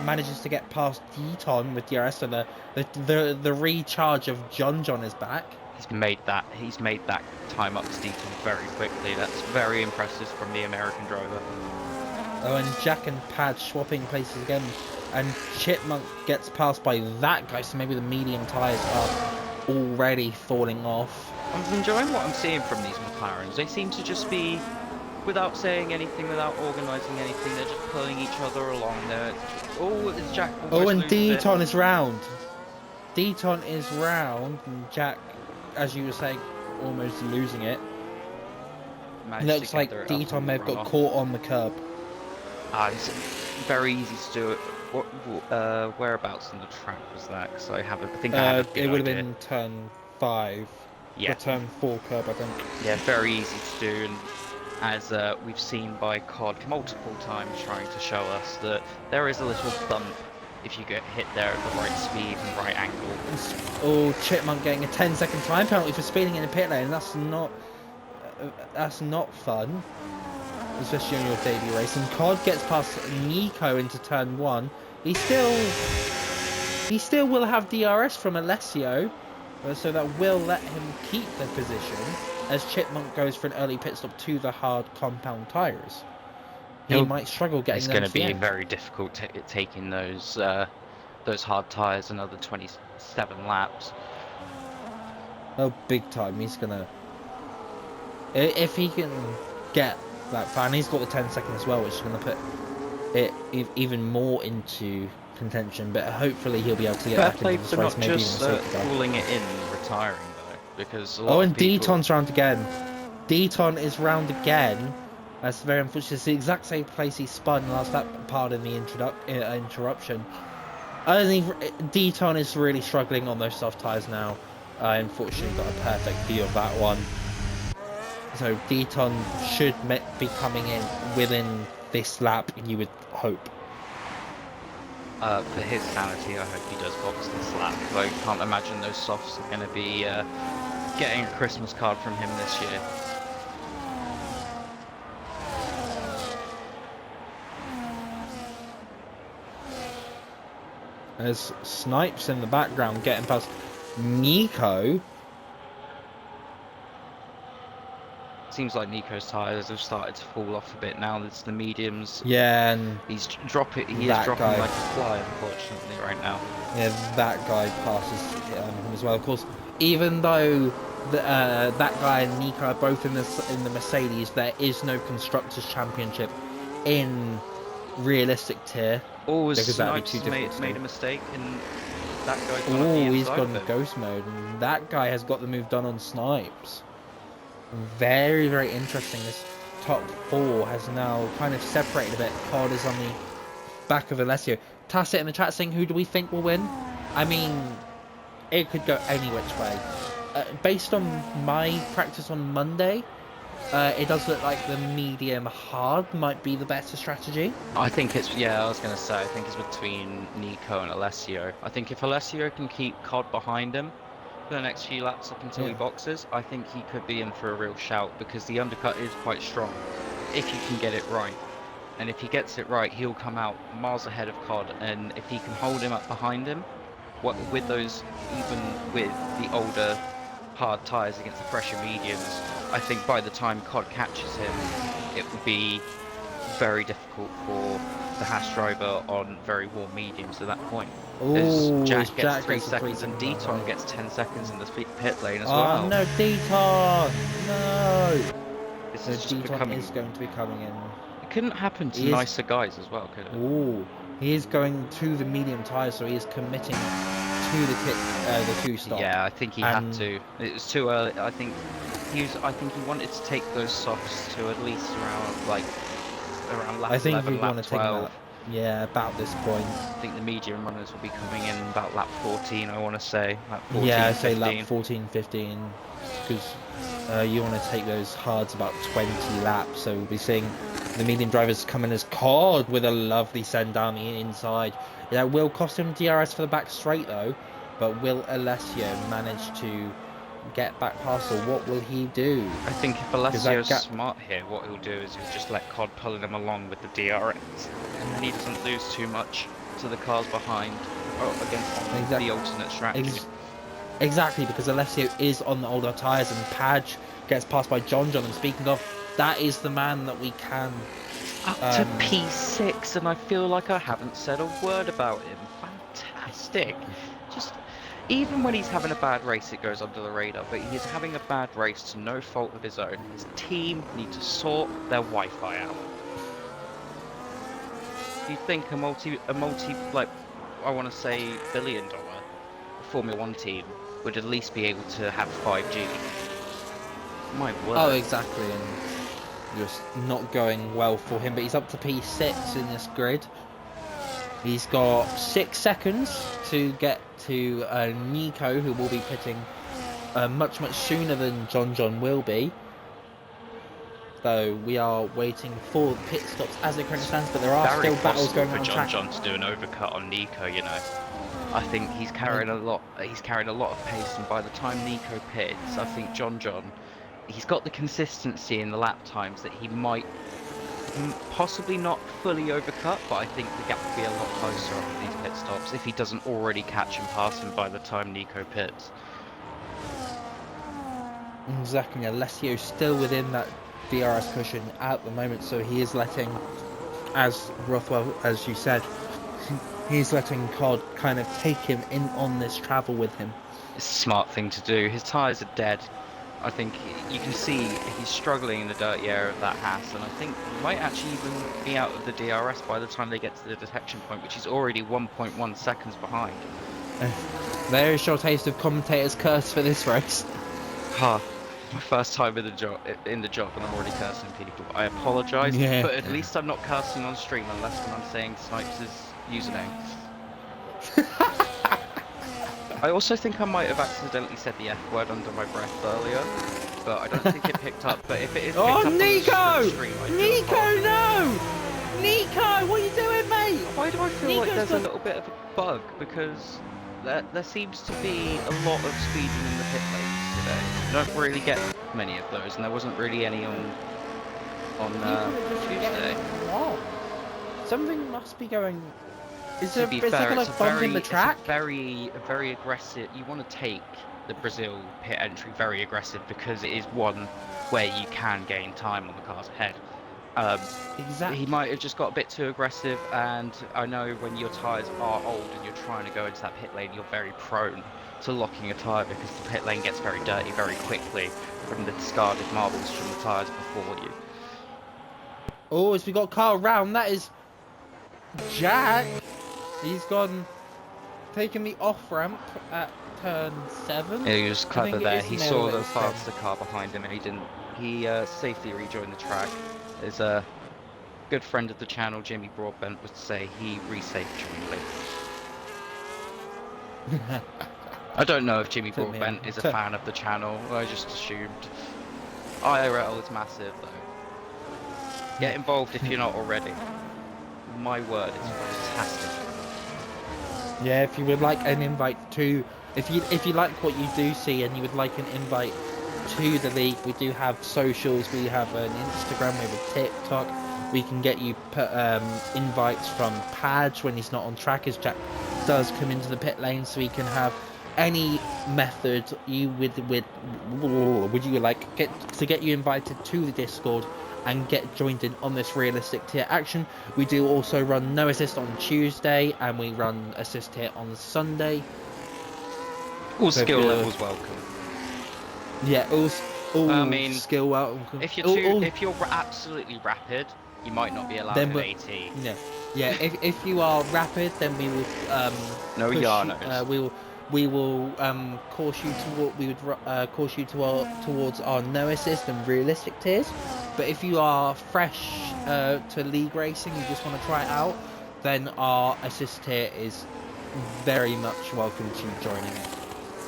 manages to get past Deton with DRS. So the recharge of John is back. He's made that time up to Deton very quickly. That's very impressive from the American driver. Oh, and Jack and Padge swapping places again. And Chipmunk gets passed by that guy, so maybe the medium tyres are already falling off. I'm enjoying what I'm seeing from these McLarens. They seem to just be, without saying anything, without organising anything, they're just pulling each other along there. Oh, it's Jack. Oh, and Deton is round. Deton is round, and Jack, as you were saying, almost losing it. Looks like Deton may have got caught on the curb. It's very easy to do it. Whereabouts on the track was that? Because I think I have a good it would idea. have been turn 5. Yeah. Or turn 4 curb, I think. Yeah, very easy to do, and as we've seen by COD multiple times trying to show us that there is a little bump if you get hit there at the right speed and right angle. Oh, Chipmunk getting a 10-second time penalty for speeding in the pit lane. That's not fun, especially on your debut race. And COD gets past Nico into turn 1. He still will have DRS from Alessio, so that will let him keep the position as Chipmunk goes for an early pit stop to the hard compound tyres. He might struggle getting them. It's going to be very difficult taking those hard tyres another 27 laps. Oh, big time. He's gonna, if he can get that far, and he's got the 10 seconds as well, which is going to put it even more into contention. But hopefully he'll be able to get back into this race. Maybe just calling it in, retiring though, because a lot oh, and of people... Deton's round again. Deton is round again. That's very unfortunate. It's the exact same place he spun last lap. Pardon the interruption. I think Deton is really struggling on those soft tyres now. I unfortunately got a perfect view of that one. So Deton should be coming in within this lap, you would hope. For his sanity, I hope he does box this lap. I can't imagine those softs are going to be getting a Christmas card from him this year. There's Snipes in the background getting past Nico. Seems like Nico's tyres have started to fall off a bit now. It's the mediums. Yeah, and he is dropping like a fly, unfortunately, right now. Yeah, that guy passes him as well. Of course, even though that guy and Nico are both in the Mercedes, there is no Constructors' Championship in realistic tier. Oh, Snipes made a mistake, and that guy's gone Oh, he's gone ghost mode, and that guy has got the move done on Snipes. Very, very interesting. This top 4 has now kind of separated a bit. COD is on the back of Alessio. Tacit in the chat saying, who do we think will win? I mean, it could go any which way. Based on my practice on Monday, it does look like the medium hard might be the better strategy. I think it's, I was going to say, I think it's between Nico and Alessio. I think if Alessio can keep COD behind him, for the next few laps up until he boxes, I think he could be in for a real shout because the undercut is quite strong if you can get it right. And if he gets it right, he'll come out miles ahead of Cod. And if he can hold him up behind him, with those, even with the older hard tyres against the fresher mediums, I think by the time Cod catches him, it would be very difficult for the Haas driver on very warm mediums at that point. Because Jack gets 3 seconds and Deton gets 10 seconds in the pit lane as well. Oh no, Deton! No! This So is just Deton is going to be coming in. It couldn't happen to nicer guys as well, could it? Ooh, he is going to the medium tyres, so he is committing to the two stop. Yeah, I think he had to. It was too early. I think he wanted to take those softs to at least around lap 11, lap 12. Yeah, about this point. I think the medium runners will be coming in about lap 14, I want to say. Lap 14, yeah, I 15. say lap 14, 15, because you want to take those hards about 20 laps. So we'll be seeing the medium drivers coming as Cod with a lovely send down the inside. That will cost him DRS for the back straight though, but will Alessio manage to get back past, or what will he do? I think if Alessio's smart here, what he'll do is he'll just let Cod pulling him along with the DRS, and then he doesn't lose too much to the cars behind against the alternate strategy. Exactly, because Alessio is on the older tyres and Padge gets passed by John. And speaking of, that is the man that we can... Up to P6, and I feel like I haven't said a word about him. Fantastic. Just... Even when he's having a bad race, it goes under the radar, but he is having a bad race to no fault of his own. His team need to sort their Wi-Fi out. Do you think a multi, like, I want to say, $1 billion Formula 1 team would at least be able to have 5G? My word. Oh, exactly, and just not going well for him, but he's up to P6 in this grid. He's got 6 seconds to get to Nico, who will be pitting much sooner than John will be. So we are waiting for pit stops as it currently stands, but there are still battles going on track. John to do an overcut on Nico, you know. I think he's carrying a lot. He's carrying a lot of pace, and by the time Nico pits, I think John, he's got the consistency in the lap times that he might. Possibly not fully overcut, but I think the gap will be a lot closer on these pit stops if he doesn't already catch and pass him by the time Nico pits. Exactly, Alessio still within that DRS cushion at the moment, so he is letting, as Rxthwell, as you said, he's letting Cod kind of take him in on this travel with him. It's a smart thing to do. His tyres are dead. I think you can see he's struggling in the dirty air of that Haas, and I think he might actually even be out of the DRS by the time they get to the detection point, which is already 1.1 seconds behind. Very short taste of commentator's curse for this race. My first time in the job, and I'm already cursing people. I apologise, but at least I'm not cursing on stream unless when I'm saying Snipes' username. I also think I might have accidentally said the F word under my breath earlier, but I don't think it picked up. But if it is picked up on the stream, Nico, no! Nico, what are you doing, mate? Why do I feel like there's a little bit of a bug? Because there seems to be a lot of speeding in the pit lanes today. You don't really get many of those, and there wasn't really any on Tuesday. Something must be going. To be fair, it's a very aggressive. You want to take the Brazil pit entry very aggressive because it is one where you can gain time on the cars ahead. Exactly. He might have just got a bit too aggressive, and I know when your tyres are old and you're trying to go into that pit lane, you're very prone to locking a tyre because the pit lane gets very dirty very quickly from the discarded marbles from the tyres before you. Oh, as we got Carl round, that is Jack. He's gone, taking the off-ramp at turn 7. Yeah, he was clever there. He saw the faster car behind him and he didn't. He safely rejoined the track. As a good friend of the channel, Jimmy Broadbent, would say, he resaved Jimmy. I don't know if Jimmy Broadbent is a fan of the channel. I just assumed. IIRL is massive though. Get involved if you're not already. My word, it's fantastic. Yeah, if you would like an invite to if you like what you do see and you would like an invite to the league, we do have socials. We have an Instagram, we have a TikTok. We can get you invites from Padge when he's not on track, as Jack does come into the pit lane, so we can have any method you would you like get you invited to the Discord and get joined in on this realistic tier action. We do also run no assist on Tuesday, and we run assist tier on Sunday. All skill levels welcome. Yeah, all I mean, skill welcome. If you're if you're absolutely rapid, you might not be allowed Then an we- 18. Yeah. If you are rapid, then we will No push Yarnos. you, we will course you towards our no assist and realistic tiers. But if you are fresh to league racing, you just want to try it out, then our assist tier is very much welcome to you joining it.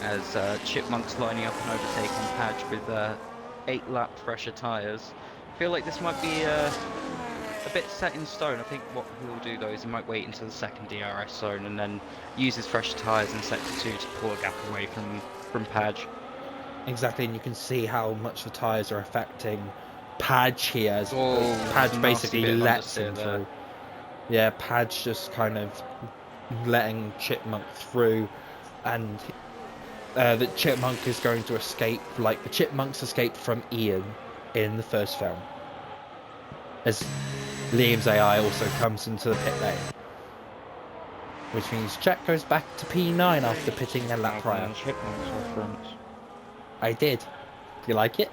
As Chipmunk's lining up and overtaking Padge with 8-lap fresher tyres. I feel like this might be a bit set in stone. I think what he'll do though is he might wait until the second DRS zone and then use his fresher tyres in sector 2 to pull a gap away from Padge. Exactly, and you can see how much the tyres are affecting Padge here, as Padge nasty basically bit of lets understeer him there. through. Yeah, Padge just kind of letting Chipmunk through, and the Chipmunk is going to escape like the Chipmunks escaped from Ian in the first film. As Liam's AI also comes into the pit lane. Which means Jack goes back to P9 after pitting a lap prior. Chipmunk's reference. I did. Do you like it?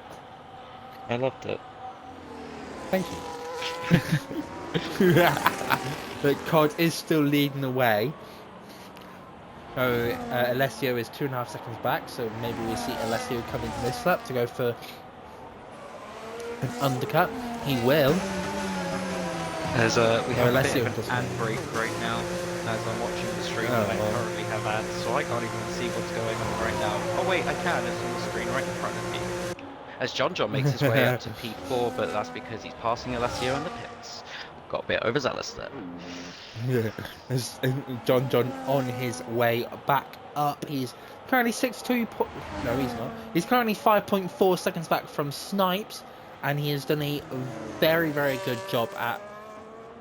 I loved it. Thank you. But Cod is still leading the way. So Alessio is 2.5 seconds back, so maybe we see Alessio come into this lap to go for an undercut. He will. As we have a bit Alessio of an ad break right now as I'm watching the stream and I currently have ads, so I can't even see what's going on right now. Oh wait, I can, it's on the screen right in front of me. As John makes his way up to P4, but that's because he's passing Alessio in the pits. Got a bit overzealous there. Yeah. As John on his way back up. He's currently 6.2. No, he's not. He's currently 5.4 seconds back from Snipes, and he has done a very, very good job at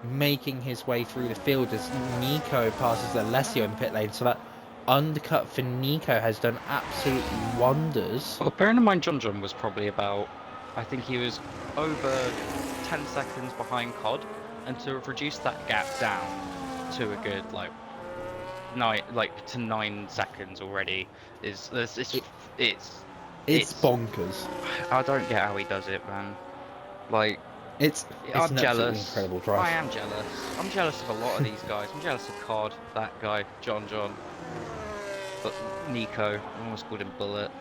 making his way through the field as Nico passes Alessio in pit lane. So that undercut for Nico has done absolute wonders. Well, bearing in mind John was probably about, I think he was over 10 seconds behind Cod, and to have reduced that gap down to a good like 9 seconds already is it's bonkers. I don't get how he does it, man. Like I'm jealous. Incredible drive. I am jealous. I'm jealous of a lot of these guys. I'm jealous of Cod, that guy, John, but Nico. I almost called him Bullet.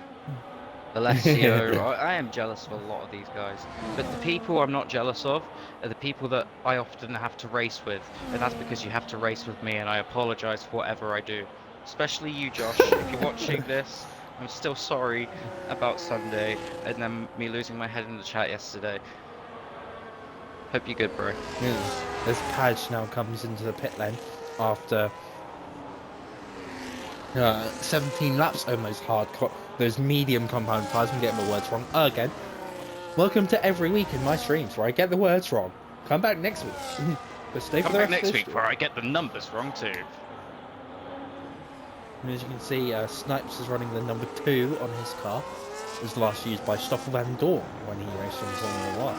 Alessio. I am jealous of a lot of these guys. But the people I'm not jealous of are the people that I often have to race with, and that's because you have to race with me, and I apologise for whatever I do. Especially you, Josh. If you're watching this, I'm still sorry about Sunday and then me losing my head in the chat yesterday. Hope you're good, bro. Yeah. As Padge now comes into the pit lane after 17 laps, almost hardcore. Those medium compound tyres, I'm getting the words wrong again. Welcome to every week in my streams where I get the words wrong. Come back next week. But stay Come for the back rest next of the week stream. where I get the numbers wrong too. And as you can see, Snipes is running the number 2 on his car. It was last used by Stoffel Van Dorn when he raced on Formula 1.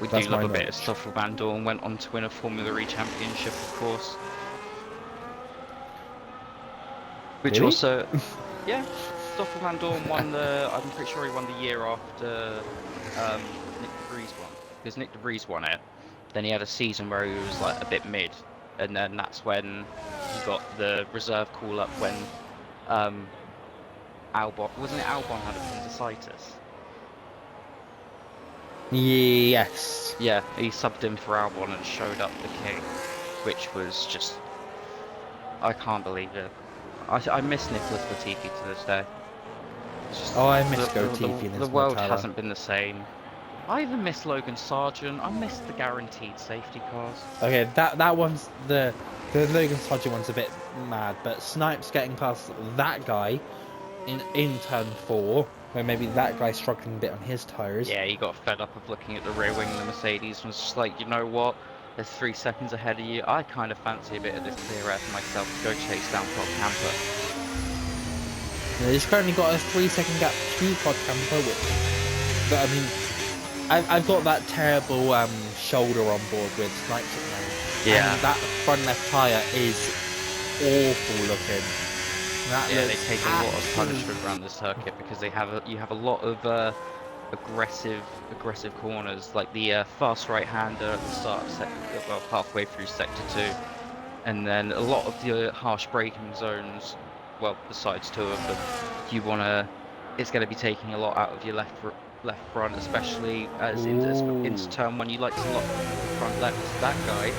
We That's do love my a bit of knowledge. Stoffel Van Dorn. Went on to win a Formula E championship, of course. Which Really? also, yeah, Stoffel Van Dorn won the. I'm pretty sure he won the year after Nick de Vries won, because Nick de Vries won it. Then he had a season where he was like a bit mid, and then that's when he got the reserve call up when Albon, wasn't it Albon had appendicitis? Yes. Yeah, he subbed in for Albon and showed up the king, which was just, I can't believe it. I miss Nicholas Latifi to this day. It's just, Oh, I miss Latifi and his the world Mortala. hasn't been the same. I even miss Logan Sargent. I miss the guaranteed safety cars. Okay, that one's the Logan Sargent one's a bit mad, but Snipes getting past that guy in turn 4, where maybe that guy's struggling a bit on his tires. Yeah, he got fed up of looking at the rear wing of the Mercedes and was just like, you know what? There's 3 seconds ahead of you. I kind of fancy a bit of this clear air for myself to go chase down Codcamper. Yeah, he's currently got a 3-second gap to Codcamper, which, but I mean, I've got that terrible shoulder on board with Snipes at the moment. Yeah. And that front left tyre is awful looking. That Yeah, they looks take a lot of absolute- punishment around the circuit because you have a lot of aggressive corners, like the fast right-hander at the start of well, halfway through sector 2, and then a lot of the harsh braking zones. Well, besides 2 of them, it's going to be taking a lot out of your left front, especially as into turn 1. You like to lock front left. That guy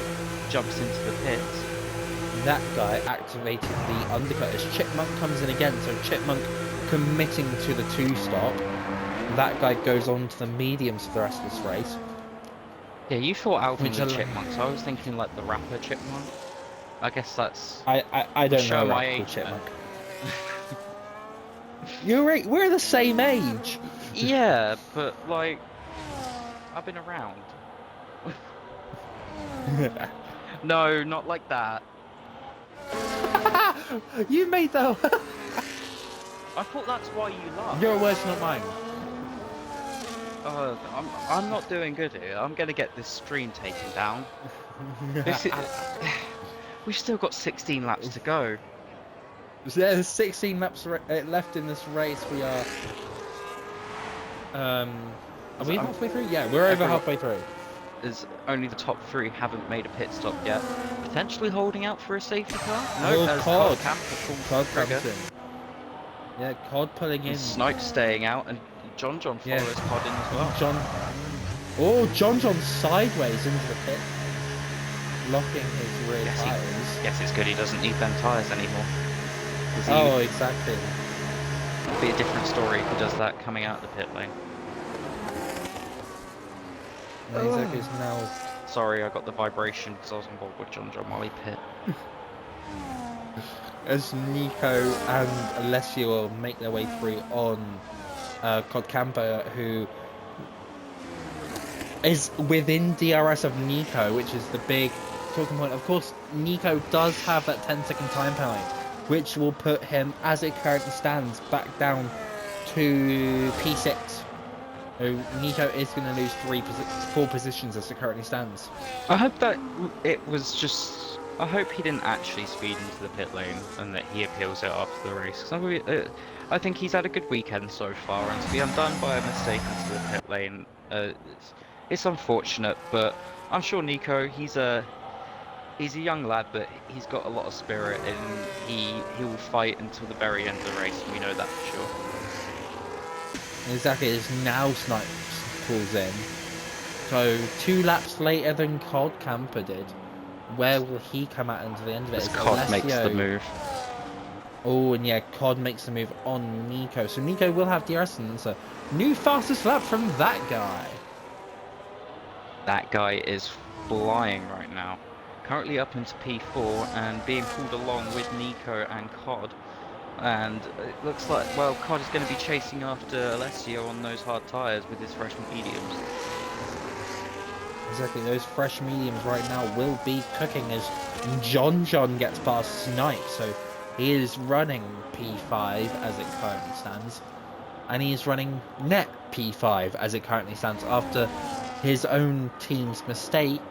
jumps into the pits. That guy activating the undercut as Chipmunk comes in again, so Chipmunk committing to the 2-stop. That guy goes on to the mediums for the rest of this race. Yeah, you thought Alvin Which was Chipmunk, so I was thinking like the rapper Chipmunk. I guess that's... I don't show know my a age, Chipmunk. You're right, we're the same age! Yeah, but like, I've been around. No, not like that. You made that. I thought that's why you laughed. Your words, not mine. I'm not doing good here. I'm gonna get this stream taken down. We've still got 16 laps to go. There's 16 laps left in this race. We are. Are we halfway through? Yeah, we're over halfway through. As only the top 3 haven't made a pit stop yet. Potentially holding out for a safety car? No, as Cod. Cod Comes in. Yeah, Cod pulling in. And Snipes staying out, and John follows Cod in as well. John sideways into the pit, locking his rear tyres. Guess it's good he doesn't need them tyres anymore. Oh, exactly. It'd be a different story if he does that coming out of the pit lane. Exactly. It's now. Sorry, I got the vibration because I was on board with John while he pit. As Nico and Alessio will make their way through on Codcamper, who is within DRS of Nico, which is the big talking point. Of course, Nico does have that 10-second time penalty, which will put him, as it currently stands, back down to P6. So Nico is going to lose 4 positions as it currently stands. I hope that it was just... I hope he didn't actually speed into the pit lane and that he appeals it after the race. Cause I think he's had a good weekend so far, and to be undone by a mistake into the pit lane, it's unfortunate, but I'm sure Nico, he's a young lad, but he's got a lot of spirit, and he will fight until the very end of the race, and we know that for sure. Exactly, it's now Snipes pulls in. So 2 laps later than Codcamper did. Where will he come out into the end of it? As Cod makes the move. Oh, and yeah, Cod makes the move on Nico. So Nico will have DRS, and so new fastest lap from that guy. That guy is flying right now. Currently up into P4 and being pulled along with Nico and Cod. And it looks like, well, Cod is going to be chasing after Alessio on those hard tyres with his fresh mediums. Exactly, those fresh mediums right now will be cooking as John gets past Snipe. So he is running P5 as it currently stands. And he is running net P5 as it currently stands after his own team's mistake.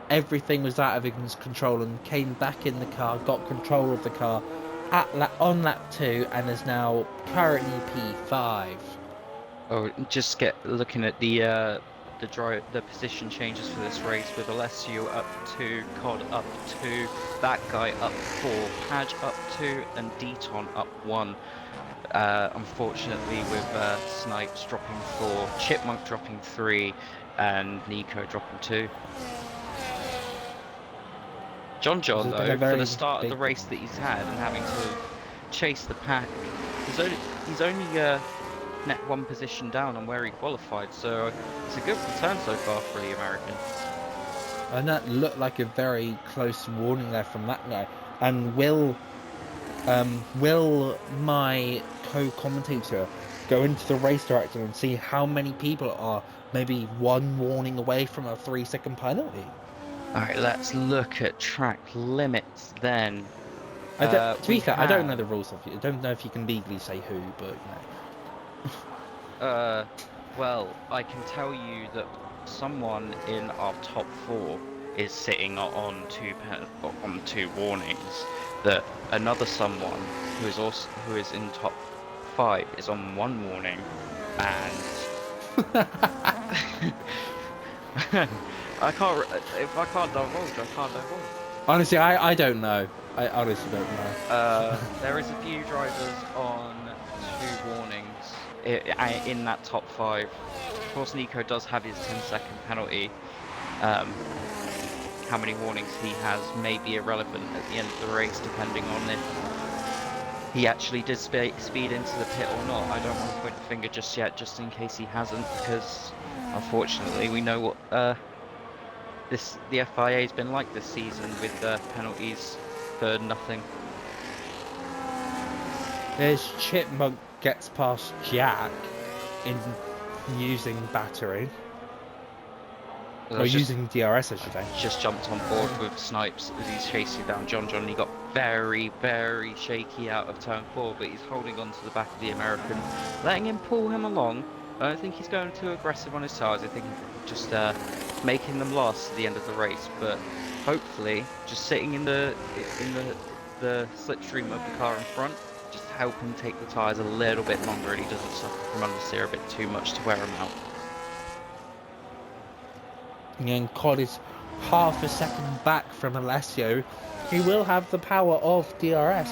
Everything was out of his control and came back in the car, got control of the car on lap 2 and is now currently P5. Oh, just looking at the position changes for this race with Alessio up 2, Cod up 2, that guy up 4, Padge up 2, and Deton up 1. Unfortunately, with Snipes dropping 4, Chipmunk dropping 3, and Nico dropping 2. John though, for the start of the race that he's had and having to chase the pack, he's only one position down on where he qualified. So it's a good return so far for the American. And that looked like a very close warning there from that guy. And will my co-commentator go into the race director and see how many people are maybe one warning away from a 3-second penalty? All right, let's look at track limits then. To be fair, I don't know have- the rules of it. I don't know if you can legally say who, but Well, I can tell you that someone in our top 4 is sitting on 2 warnings. That another someone who is in top 5 is on 1 warning, and if I can't divulge, I can't divulge. Honestly, I don't know. I honestly don't know. There is a few drivers on 2 warnings in that top 5. Of course, Nico does have his 10-second penalty. How many warnings he has may be irrelevant at the end of the race, depending on if he actually did speed into the pit or not. I don't want to point the finger just yet, just in case he hasn't, because unfortunately we know what the FIA has been like this season with penalties for nothing. There's Chipmunk gets past Jack in using battery. Or using DRS, I should say. Just jumped on board with Snipes as he's chasing down John. He got very, very shaky out of turn 4, but he's holding on to the back of the American, letting him pull him along. I don't think he's going too aggressive on his tires. I think he's just making them last at the end of the race. But hopefully, just sitting in the slipstream of the car in front, just help him take the tires a little bit longer, and he doesn't suffer from understeer a bit too much to wear him out. And Cod is half a second back from Alessio. He will have the power of DRS.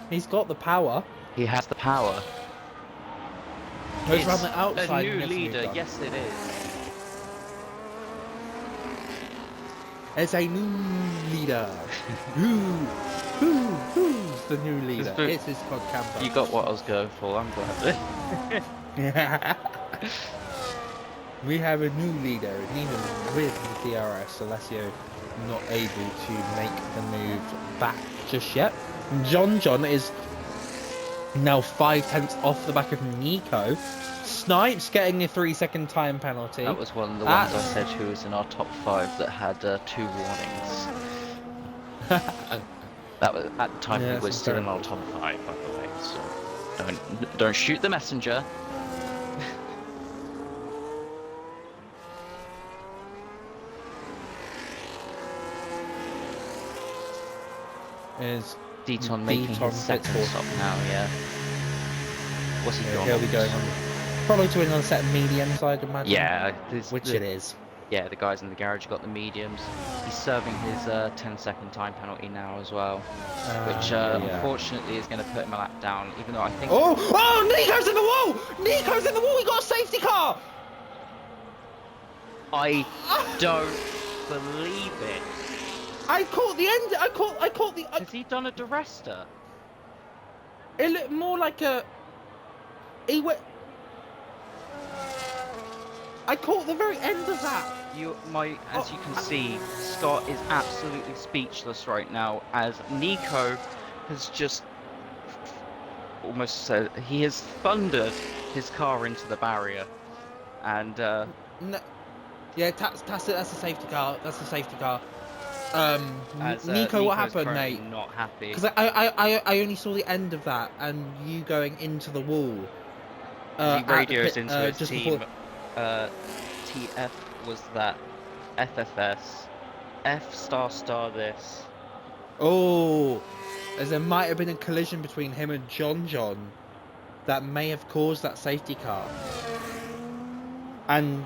He's got the power. He has the power. Goes around the outside. A new leader, yes it is. It's a new leader. Who's the new leader? It's his Codcamper. You got what I was going for, I'm glad. We have a new leader, and even with the DRS, Alessio not able to make the move back just yet. John is now 5/10 off the back of Nico. Snipes getting a 3-second time penalty. That was one of the ones I said who was in our top 5 that had 2 warnings. That was at the time he was still in our top 5, by the way. So don't shoot the messenger. Is Deaton making his second stop now, yeah. What's he doing? He'll be going on probably to another set of mediums, I'd imagine. Yeah, it is. Yeah, the guys in the garage got the mediums. He's serving his 10-second time penalty now as well, which unfortunately is going to put him a lap down, even though I think... Oh, Nico's in the wall! Nico's in the wall! He got a safety car! I don't believe it. I caught the end. I caught the. Has he done a Duresta? It looked more like a. He went. I caught the very end of that. As you can see, Scott is absolutely speechless right now, as Nico has just almost said he has thundered his car into the barrier, and no, yeah, that's a safety car. That's a safety car. Nico, what happened, mate? Not happy. Because I only saw the end of that, and you going into the wall. He radios into his just team. before... TF was that. FFS. F star this. Oh, as there might have been a collision between him and John that may have caused that safety car. And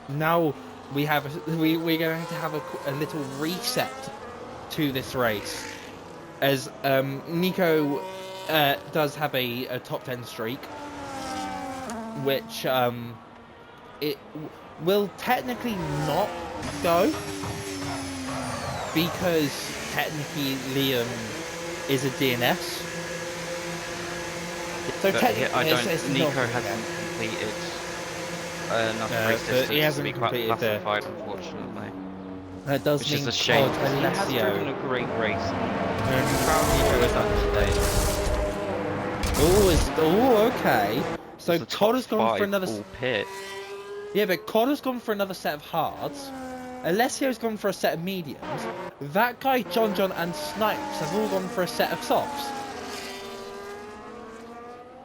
now we're going to have a little reset to this race, as Nico does have a top 10 streak, which it will technically not go, because technically Liam is a DNS, So But technically, it's Nico not hasn't completed enough race but he distance to hasn't be completed the. classified, unfortunately. That does Which is mean a COD shame, because he has driven Alessio. a great race, and I'm proud Nico of that today. Okay. It was So the COD top has gone for 5 another. all pit. Yeah, but COD has gone for another set of hards. Alessio's gone for a set of mediums. That guy, John, and Snipes have all gone for a set of softs.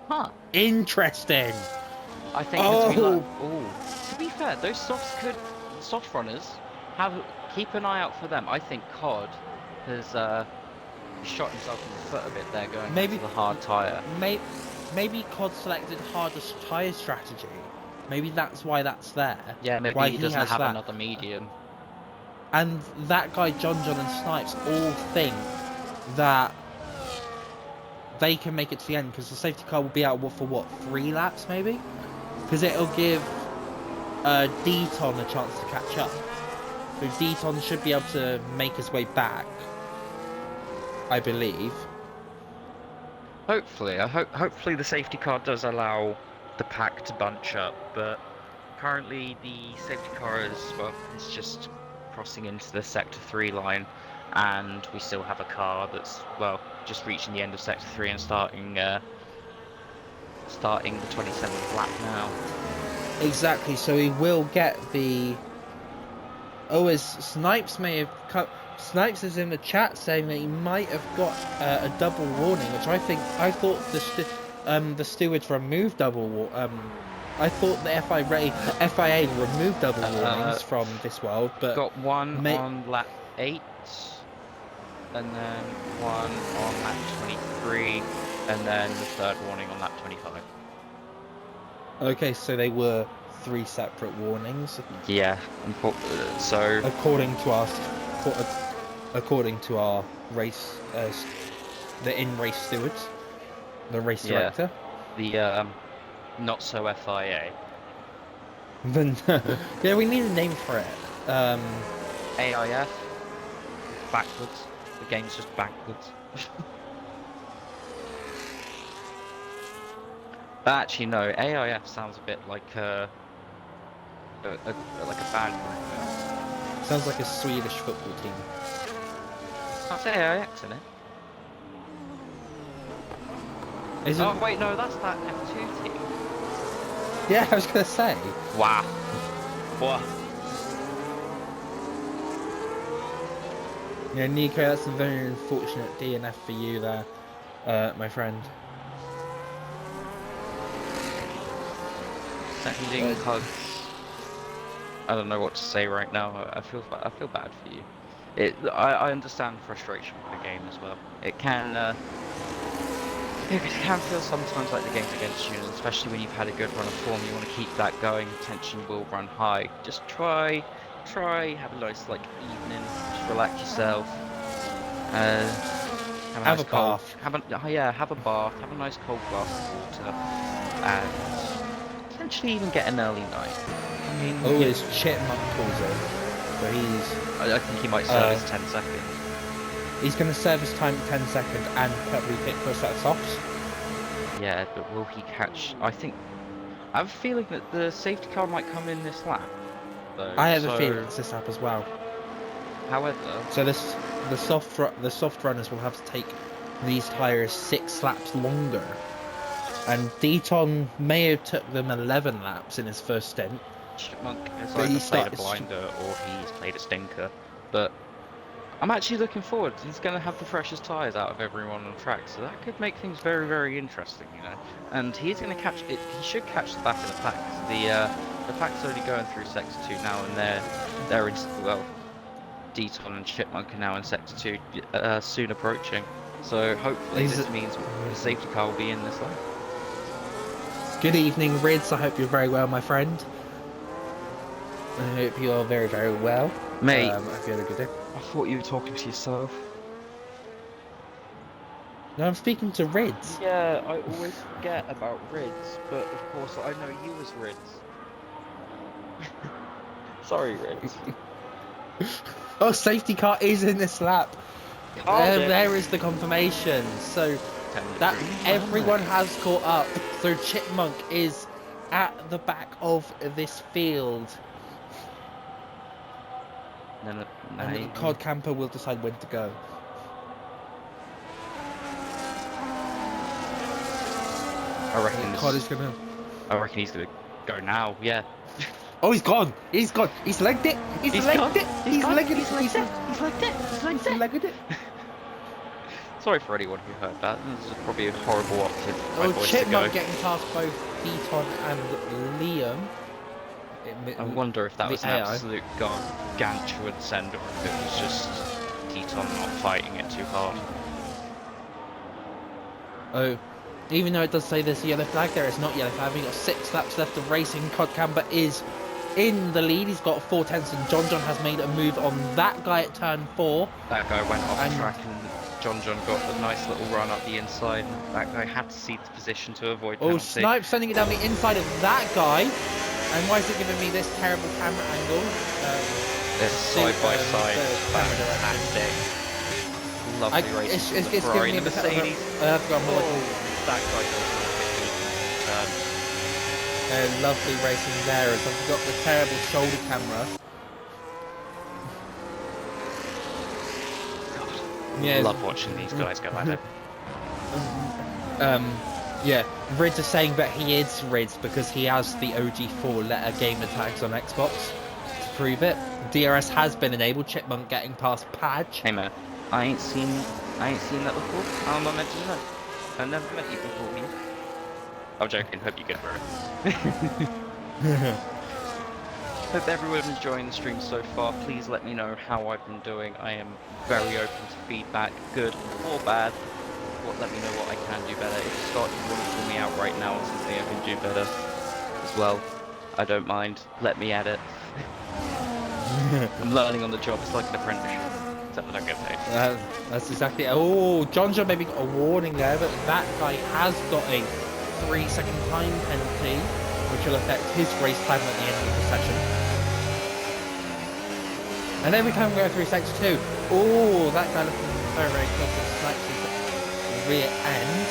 Huh. Interesting. I think because we like. Oh, Oh, to be fair, those softs could, soft runners, keep an eye out for them. I think COD has shot himself in the foot a bit there, going maybe, onto the hard tire. maybe COD selected hardest tire strategy. Maybe that's why that's there. Yeah, maybe Why he he doesn't has have that. another medium. And that guy, John, and Snipes all think that they can make it to the end because the safety car will be out for what, 3 laps maybe? Because it'll give Deton a chance to catch up. So Deton should be able to make his way back, I believe. Hopefully, hopefully the safety car does allow the pack to bunch up, but currently the safety car is just crossing into the sector 3 line, and we still have a car that's, well, just reaching the end of sector 3 and starting the 27th lap now. Exactly, so he will get the... Oh, as Snipes may have cut... Snipes is in the chat saying that he might have got a double warning, which I thought the stewards removed double I thought the FIA removed double warnings from this world, but Got one on lap 8, and then one on lap 23, and then the third warning on lap 25. Okay, so they were 3 separate warnings. Yeah, so according to our race, the in-race stewards, the race director. The not so FIA. Yeah, we need a name for it. AIF. Backwards. The game's just backwards. Actually, no. AIF sounds a bit like a bad group. Sounds like a Swedish football team. That's AIX, isn't it? Oh wait, no, that's that F2 team. Yeah, I was gonna say. Wow. What? Yeah, Nico, that's a very unfortunate DNF for you there, my friend. Sending hugs. I don't know what to say right now. I feel bad for you. I understand the frustration with the game as well. It can feel sometimes like the game's against you, and especially when you've had a good run of form, you want to keep that going. Tension will run high. Just try, have a nice evening. Just relax yourself. Have a bath. Have a bath. Have a nice cold glass of water, and potentially even get an early night. I mean, his chipmunk calls in, so I think he might serve his 10 seconds. He's going to serve his time 10 seconds and probably pick for a set of softs. Yeah, but will he catch? I have a feeling that the safety car might come in this lap. Though, I have a feeling it's this lap as well. However, so the soft runners will have to take these tyres 6 laps longer, and Deton may have took them 11 laps in his first stint. Chipmunk has either played a blinder or he's played a stinker, but I'm actually looking forward. He's going to have the freshest tyres out of everyone on the track, so that could make things very, very interesting, you know. And he's going to catch it. He should catch the back of the pack. The pack's only going through sector 2 now, and they're in, well, Deton and Chipmunk are now in sector 2, soon approaching. So hopefully this means the safety car will be in this lane. Good evening, Rids. I hope you're very well, my friend. I hope you are very, very well. Mate, I hope you had a good day. I thought you were talking to yourself. No, I'm speaking to Rids. Yeah, I always forget about Rids, but of course I know you as Rids. Sorry, Rids. Oh, safety car is in this lap. There is the confirmation. So That Prix, everyone has caught up. So Chipmunk is at the back of this field. No, And the Codcamper will decide when to go. I reckon I reckon he's gonna go now. Yeah. Oh, he's gone. He's gone. He's legged it. He's legged it. He's legged it. He's legged it. He's legged it. Sorry for anyone who heard that. This is probably a horrible octave for my Oh, voice to go. Chipmunk getting past both Deton and Liam. I wonder if that was an AI. absolute gargantuan send, or if it was just Deton not fighting it too hard. Oh, even though it does say there's a yellow flag there, it's not yellow flag. We've got 6 laps left of racing. Codcamper is in the lead. He's got 4 tenths, and John has made a move on that guy at turn 4. That guy went off track, and John got a nice little run up the inside, and that guy had to cede the position to avoid penalty. Oh, Snipe sending it down the inside of that guy. And why is it giving me this terrible camera angle? This side by side, fantastic. Lovely racing. It's giving me the Mercedes. I have to go more. That guy does lovely racing there as I've got the terrible shoulder camera. God, yeah, love watching these guys go at it. Yeah, Rids is saying that he is Rids because he has the OG 4-letter gamer tags on Xbox to prove it. DRS has been enabled. Chipmunk getting past Padge. Hey man, I ain't seen that before. How am I meant to know? I've never met you before, me. I'm joking. Hope you get through it. Hope everyone's enjoying the stream so far. Please let me know how I've been doing. I am very open to feedback, good or bad. Let me know what I can do better. If Scott, you want to call me out right now on something I can do better as well, I don't mind. Let me at it. I'm learning on the job. It's like an apprenticeship, except I don't get paid. That's exactly it. Oh, John maybe got a warning there, but that guy has got a 3-second time penalty, which will affect his race time at the end of the session. And every time we go through sector 2, oh, that guy looking very, very close to slightly rear end.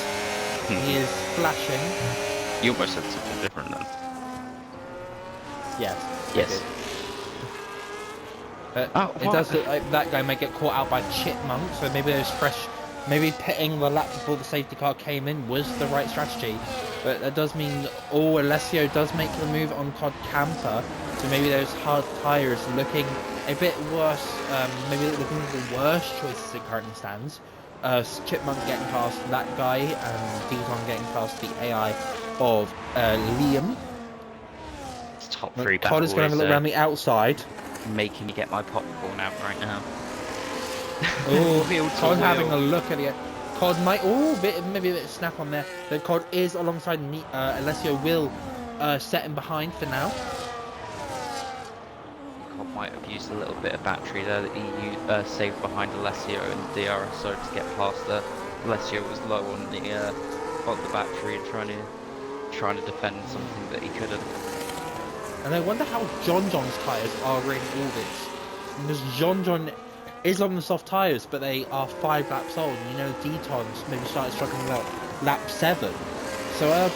He is flashing. You almost said something different then. Yes. Yes. It does look like that guy may get caught out by Chipmunk, so maybe there's maybe pitting the lap before the safety car came in was the right strategy. But that does mean, Alessio does make the move on Codcamper, so maybe those hard tyres looking a bit worse, maybe looking at the worst choices it currently stands. Chipmunk getting past that guy and Deton getting past the AI of Liam. It's top 3 Cod is going to have a look around the outside. Making me get my popcorn out right now. Oh, Cod having a look at it. Cod might, maybe a bit of snap on there. The Cod is alongside Alessio will set him behind for now. Cod might have used a little bit of battery there that he saved behind Alessio and DRS so to get past there. Alessio was low on the battery and trying to defend something that he couldn't. And I wonder how John's tyres are in all this. Because John is on the soft tyres, but they are 5 laps old. You know, Deton's maybe started struggling about lap 7. So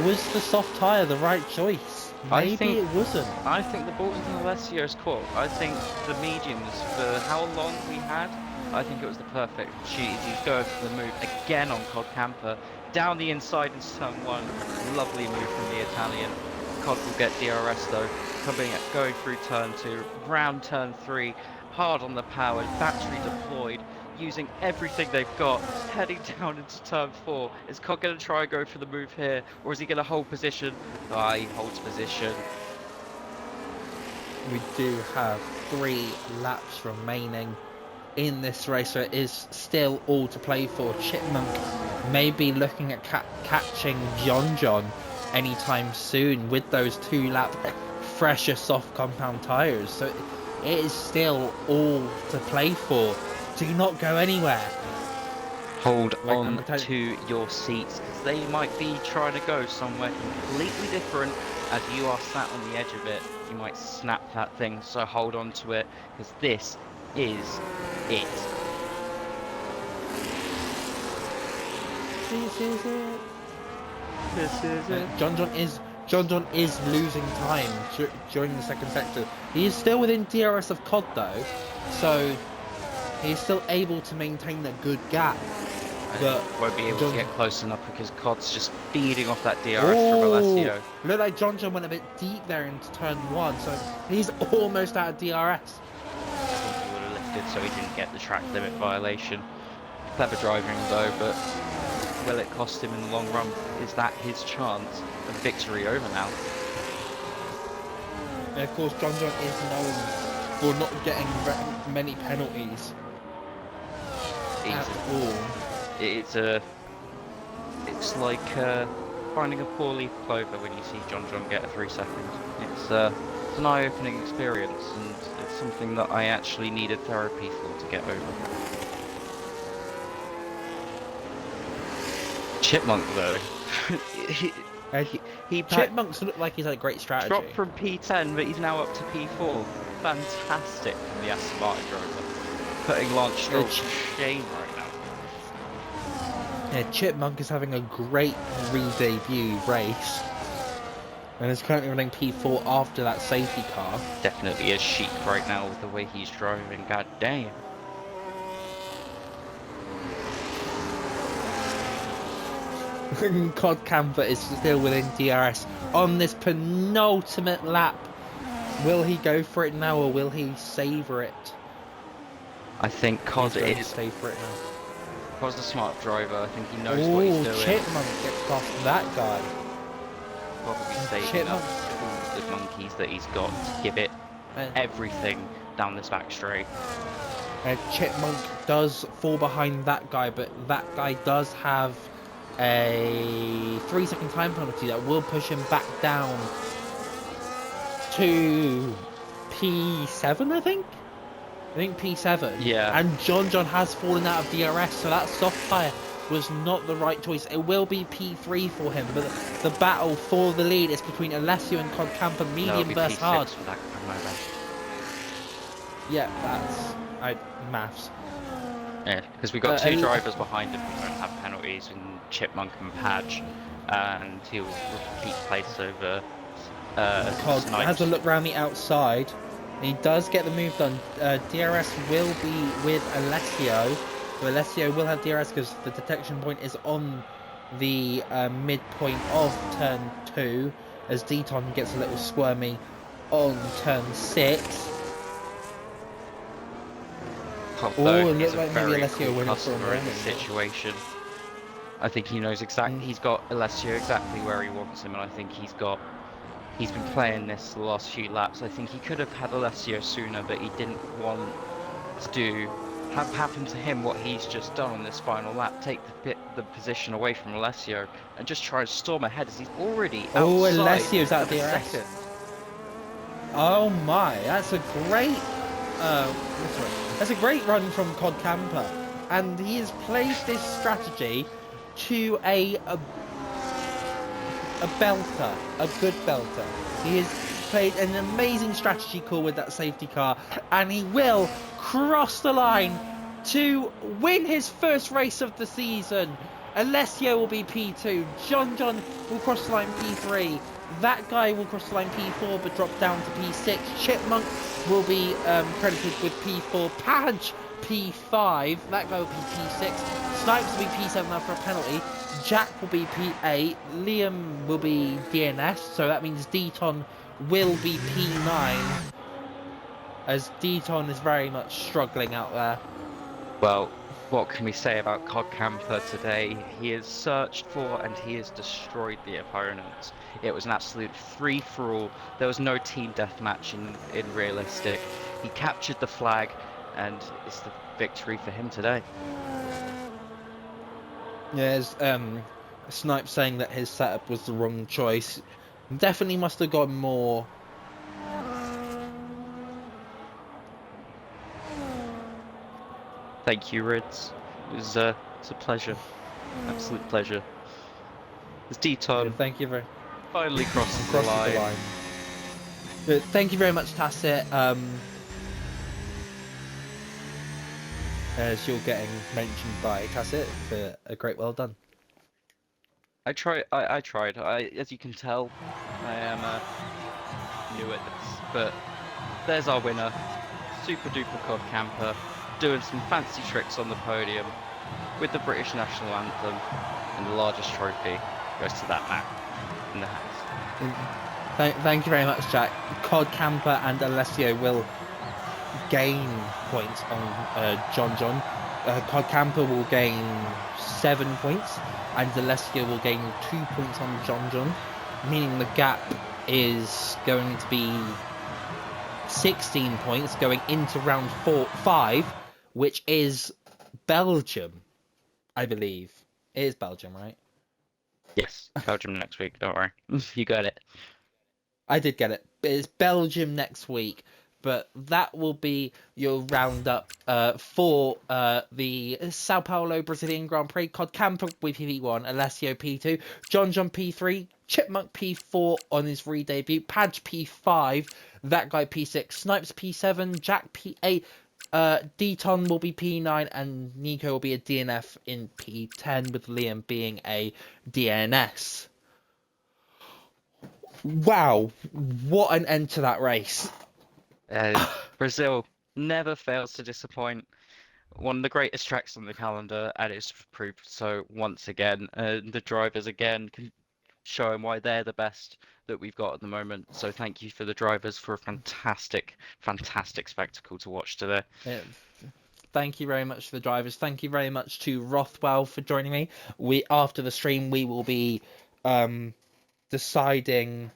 was the soft tyre the right choice? Maybe it wasn't. I think the ball's in Alessio's court. I think the mediums, for how long we had, I think it was the perfect opportunity to go for the move again on Codcamper. Down the inside in turn 1. Lovely move from the Italian. Cod will get DRS though, going through turn 2, round turn 3, hard on the power, battery deployed, using everything they've got, heading down into turn 4. Is Cod going to try and go for the move here, or is he going to hold position? He holds position. We do have 3 laps remaining in this race, so it is still all to play for. Chipmunk may be looking at catching John anytime soon with those 2-lap fresher soft compound tyres, so it is still all to play for. Do not go anywhere. Hold on to your seats, because they might be trying to go somewhere completely different. As you are sat on the edge of it, you might snap that thing, so hold on to it, because this is it. This is it. This is it. John John is losing time during the second sector. He is still within DRS of Cod though, so he is still able to maintain a good gap. But won't be able to get close enough because Cod's just feeding off that DRS from Alessio. Looked like John John went a bit deep there into turn 1, so he's almost out of DRS. I think he would have lifted so he didn't get the track limit violation. Clever driving though, but will it cost him in the long run? Is that his chance of victory over now? And of course, John John is known for not getting many penalties at all. It's like finding a four leaf clover when you see John John get a 3 seconds. It's an eye-opening experience, and it's something that I actually needed therapy for to get over. Chipmunk though, Chipmunks look like he's had a great strategy. Dropped from P10, but he's now up to P4. Fantastic from the Aston Martin driver, putting Lance Stroll to shame right now. Yeah, Chipmunk is having a great re-debut race, and is currently running P4 after that safety car. Definitely a chic right now with the way he's driving. God damn. Codcamper is still within DRS on this penultimate lap. Will he go for it now, or will he savour it? I think Cod is savour it now. Cod's a smart driver. I think he knows what he's doing. Chipmunk gets past that guy. Probably saving up all the monkeys that he's got to give it everything down this back straight. Chipmunk does fall behind that guy, but that guy does have a 3 second time penalty that will push him back down to P7, I think P7. Yeah. And John John has fallen out of DRS, so that soft tyre was not the right choice. It will be P3 for him, but the battle for the lead is between Alessio and Codcamper, medium versus hard. For that moment. Yeah, that's maths. Yeah, because we've got 2 drivers behind him who don't have penalties, in Chipmunk and Padge, and he'll keep place over Cod has a look around the outside. He does get the move done. DRS will be with Alessio. So Alessio will have DRS because the detection point is on the midpoint of turn 2, as Deton gets a little squirmy on turn 6. Although it looks like maybe Alessio will customer in this situation. I think he knows exactly. He's got Alessio exactly where he wants him, and I think he's been playing this the last few laps. I think he could have had Alessio sooner, but he didn't want to have happen to him what he's just done on this final lap. Take the position away from Alessio and just try and storm ahead as he's already outside. Oh, Alessio's out there. Oh my, that's a great. That's a great run from Codcamper, and he has played this strategy to a belter, a good belter. He has played an amazing strategy call with that safety car, and he will cross the line to win his first race of the season. Alessio will be P2, John John will cross the line P3, that guy will cross the line P4 but drop down to P6, Chipmunk will be credited with P4, Padge P5, that guy will be P6, Snipes will be P7 after a penalty, Jack will be P8, Liam will be DNS, so that means Deton will be P9, as Deton is very much struggling out there. Well, what can we say about Codcamper today? He has searched for and he has destroyed the opponents. It was an absolute free-for-all. There was no team deathmatch in realistic. He captured the flag, and it's the victory for him today. Yeah, Snipe saying that his setup was the wrong choice. Definitely must have gone more. Thank you, Rids. It's a pleasure. Absolute pleasure. It's Deton. Thank you very finally crosses the line. Thank you very much, Tacit. As you're getting mentioned by Tacit for a great well done. I tried. I tried. As you can tell, I am new at this. But there's our winner, super duper Codcamper, doing some fancy tricks on the podium with the British national anthem, and the largest trophy goes to that man in the house. Thank you very much, Jack. Codcamper and Alessio will gain points on John. Codcamper will gain 7 points, and Alessio will gain 2 points on John, meaning the gap is going to be 16 points going into round 5, which is Belgium, I believe. It is Belgium, right? Yes, Belgium next week. Don't worry, you got it. I did get it. It's Belgium next week, but that will be your roundup for the Sao Paulo Brazilian Grand Prix. Codcamper with P1, Alessio P2, John P3, Chipmunk P4 on his re-debut, Padge P5, that guy P6, Snipes P7, Jack P8, Deton will be P9, and Nico will be a DNF in P10, with Liam being a DNS. Wow, what an end to that race. Brazil never fails to disappoint. One of the greatest tracks on the calendar, and it's proved so once again. The drivers again showing why they're the best that we've got at the moment. So thank you for the drivers for a fantastic, fantastic spectacle to watch today. Yeah, thank you very much for the drivers. Thank you very much to Rothwell for joining me. After the stream, we will be deciding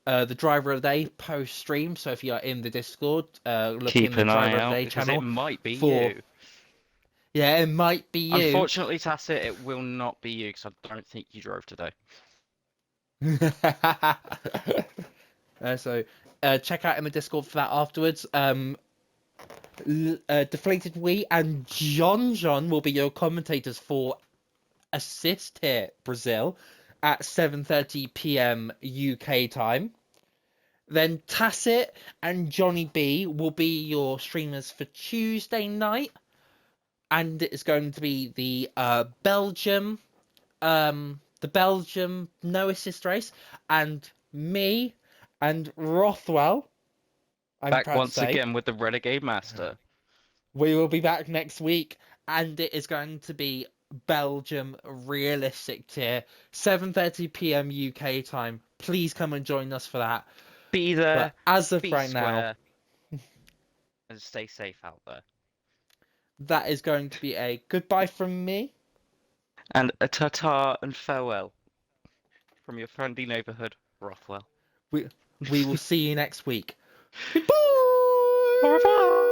the driver of the day post stream. So if you are in the Discord, look in Keep the an eye driver of the out day because it channel might be for. you. Yeah, it might be you. Unfortunately, Tacit, it will not be you because I don't think you drove today. So check out in the Discord for that afterwards. Deflated Wee and John will be your commentators for Assist here, Brazil, at 7:30 p.m. UK time. Then Tacit and Johnny B will be your streamers for Tuesday night, and it's going to be the Belgium no assist race, and me and Rothwell. I'm Back proud to once say again with the Renegade Master. we will be back next week, and it is going to be Belgium realistic tier, 7:30 p.m. UK time. Please come and join us for that. Be there, But as of be right now, square, and stay safe out there. that is going to be a goodbye from me. And a ta-ta and farewell from your friendly neighborhood, Rothwell. We will see you next week. Au Goodbye. revoir!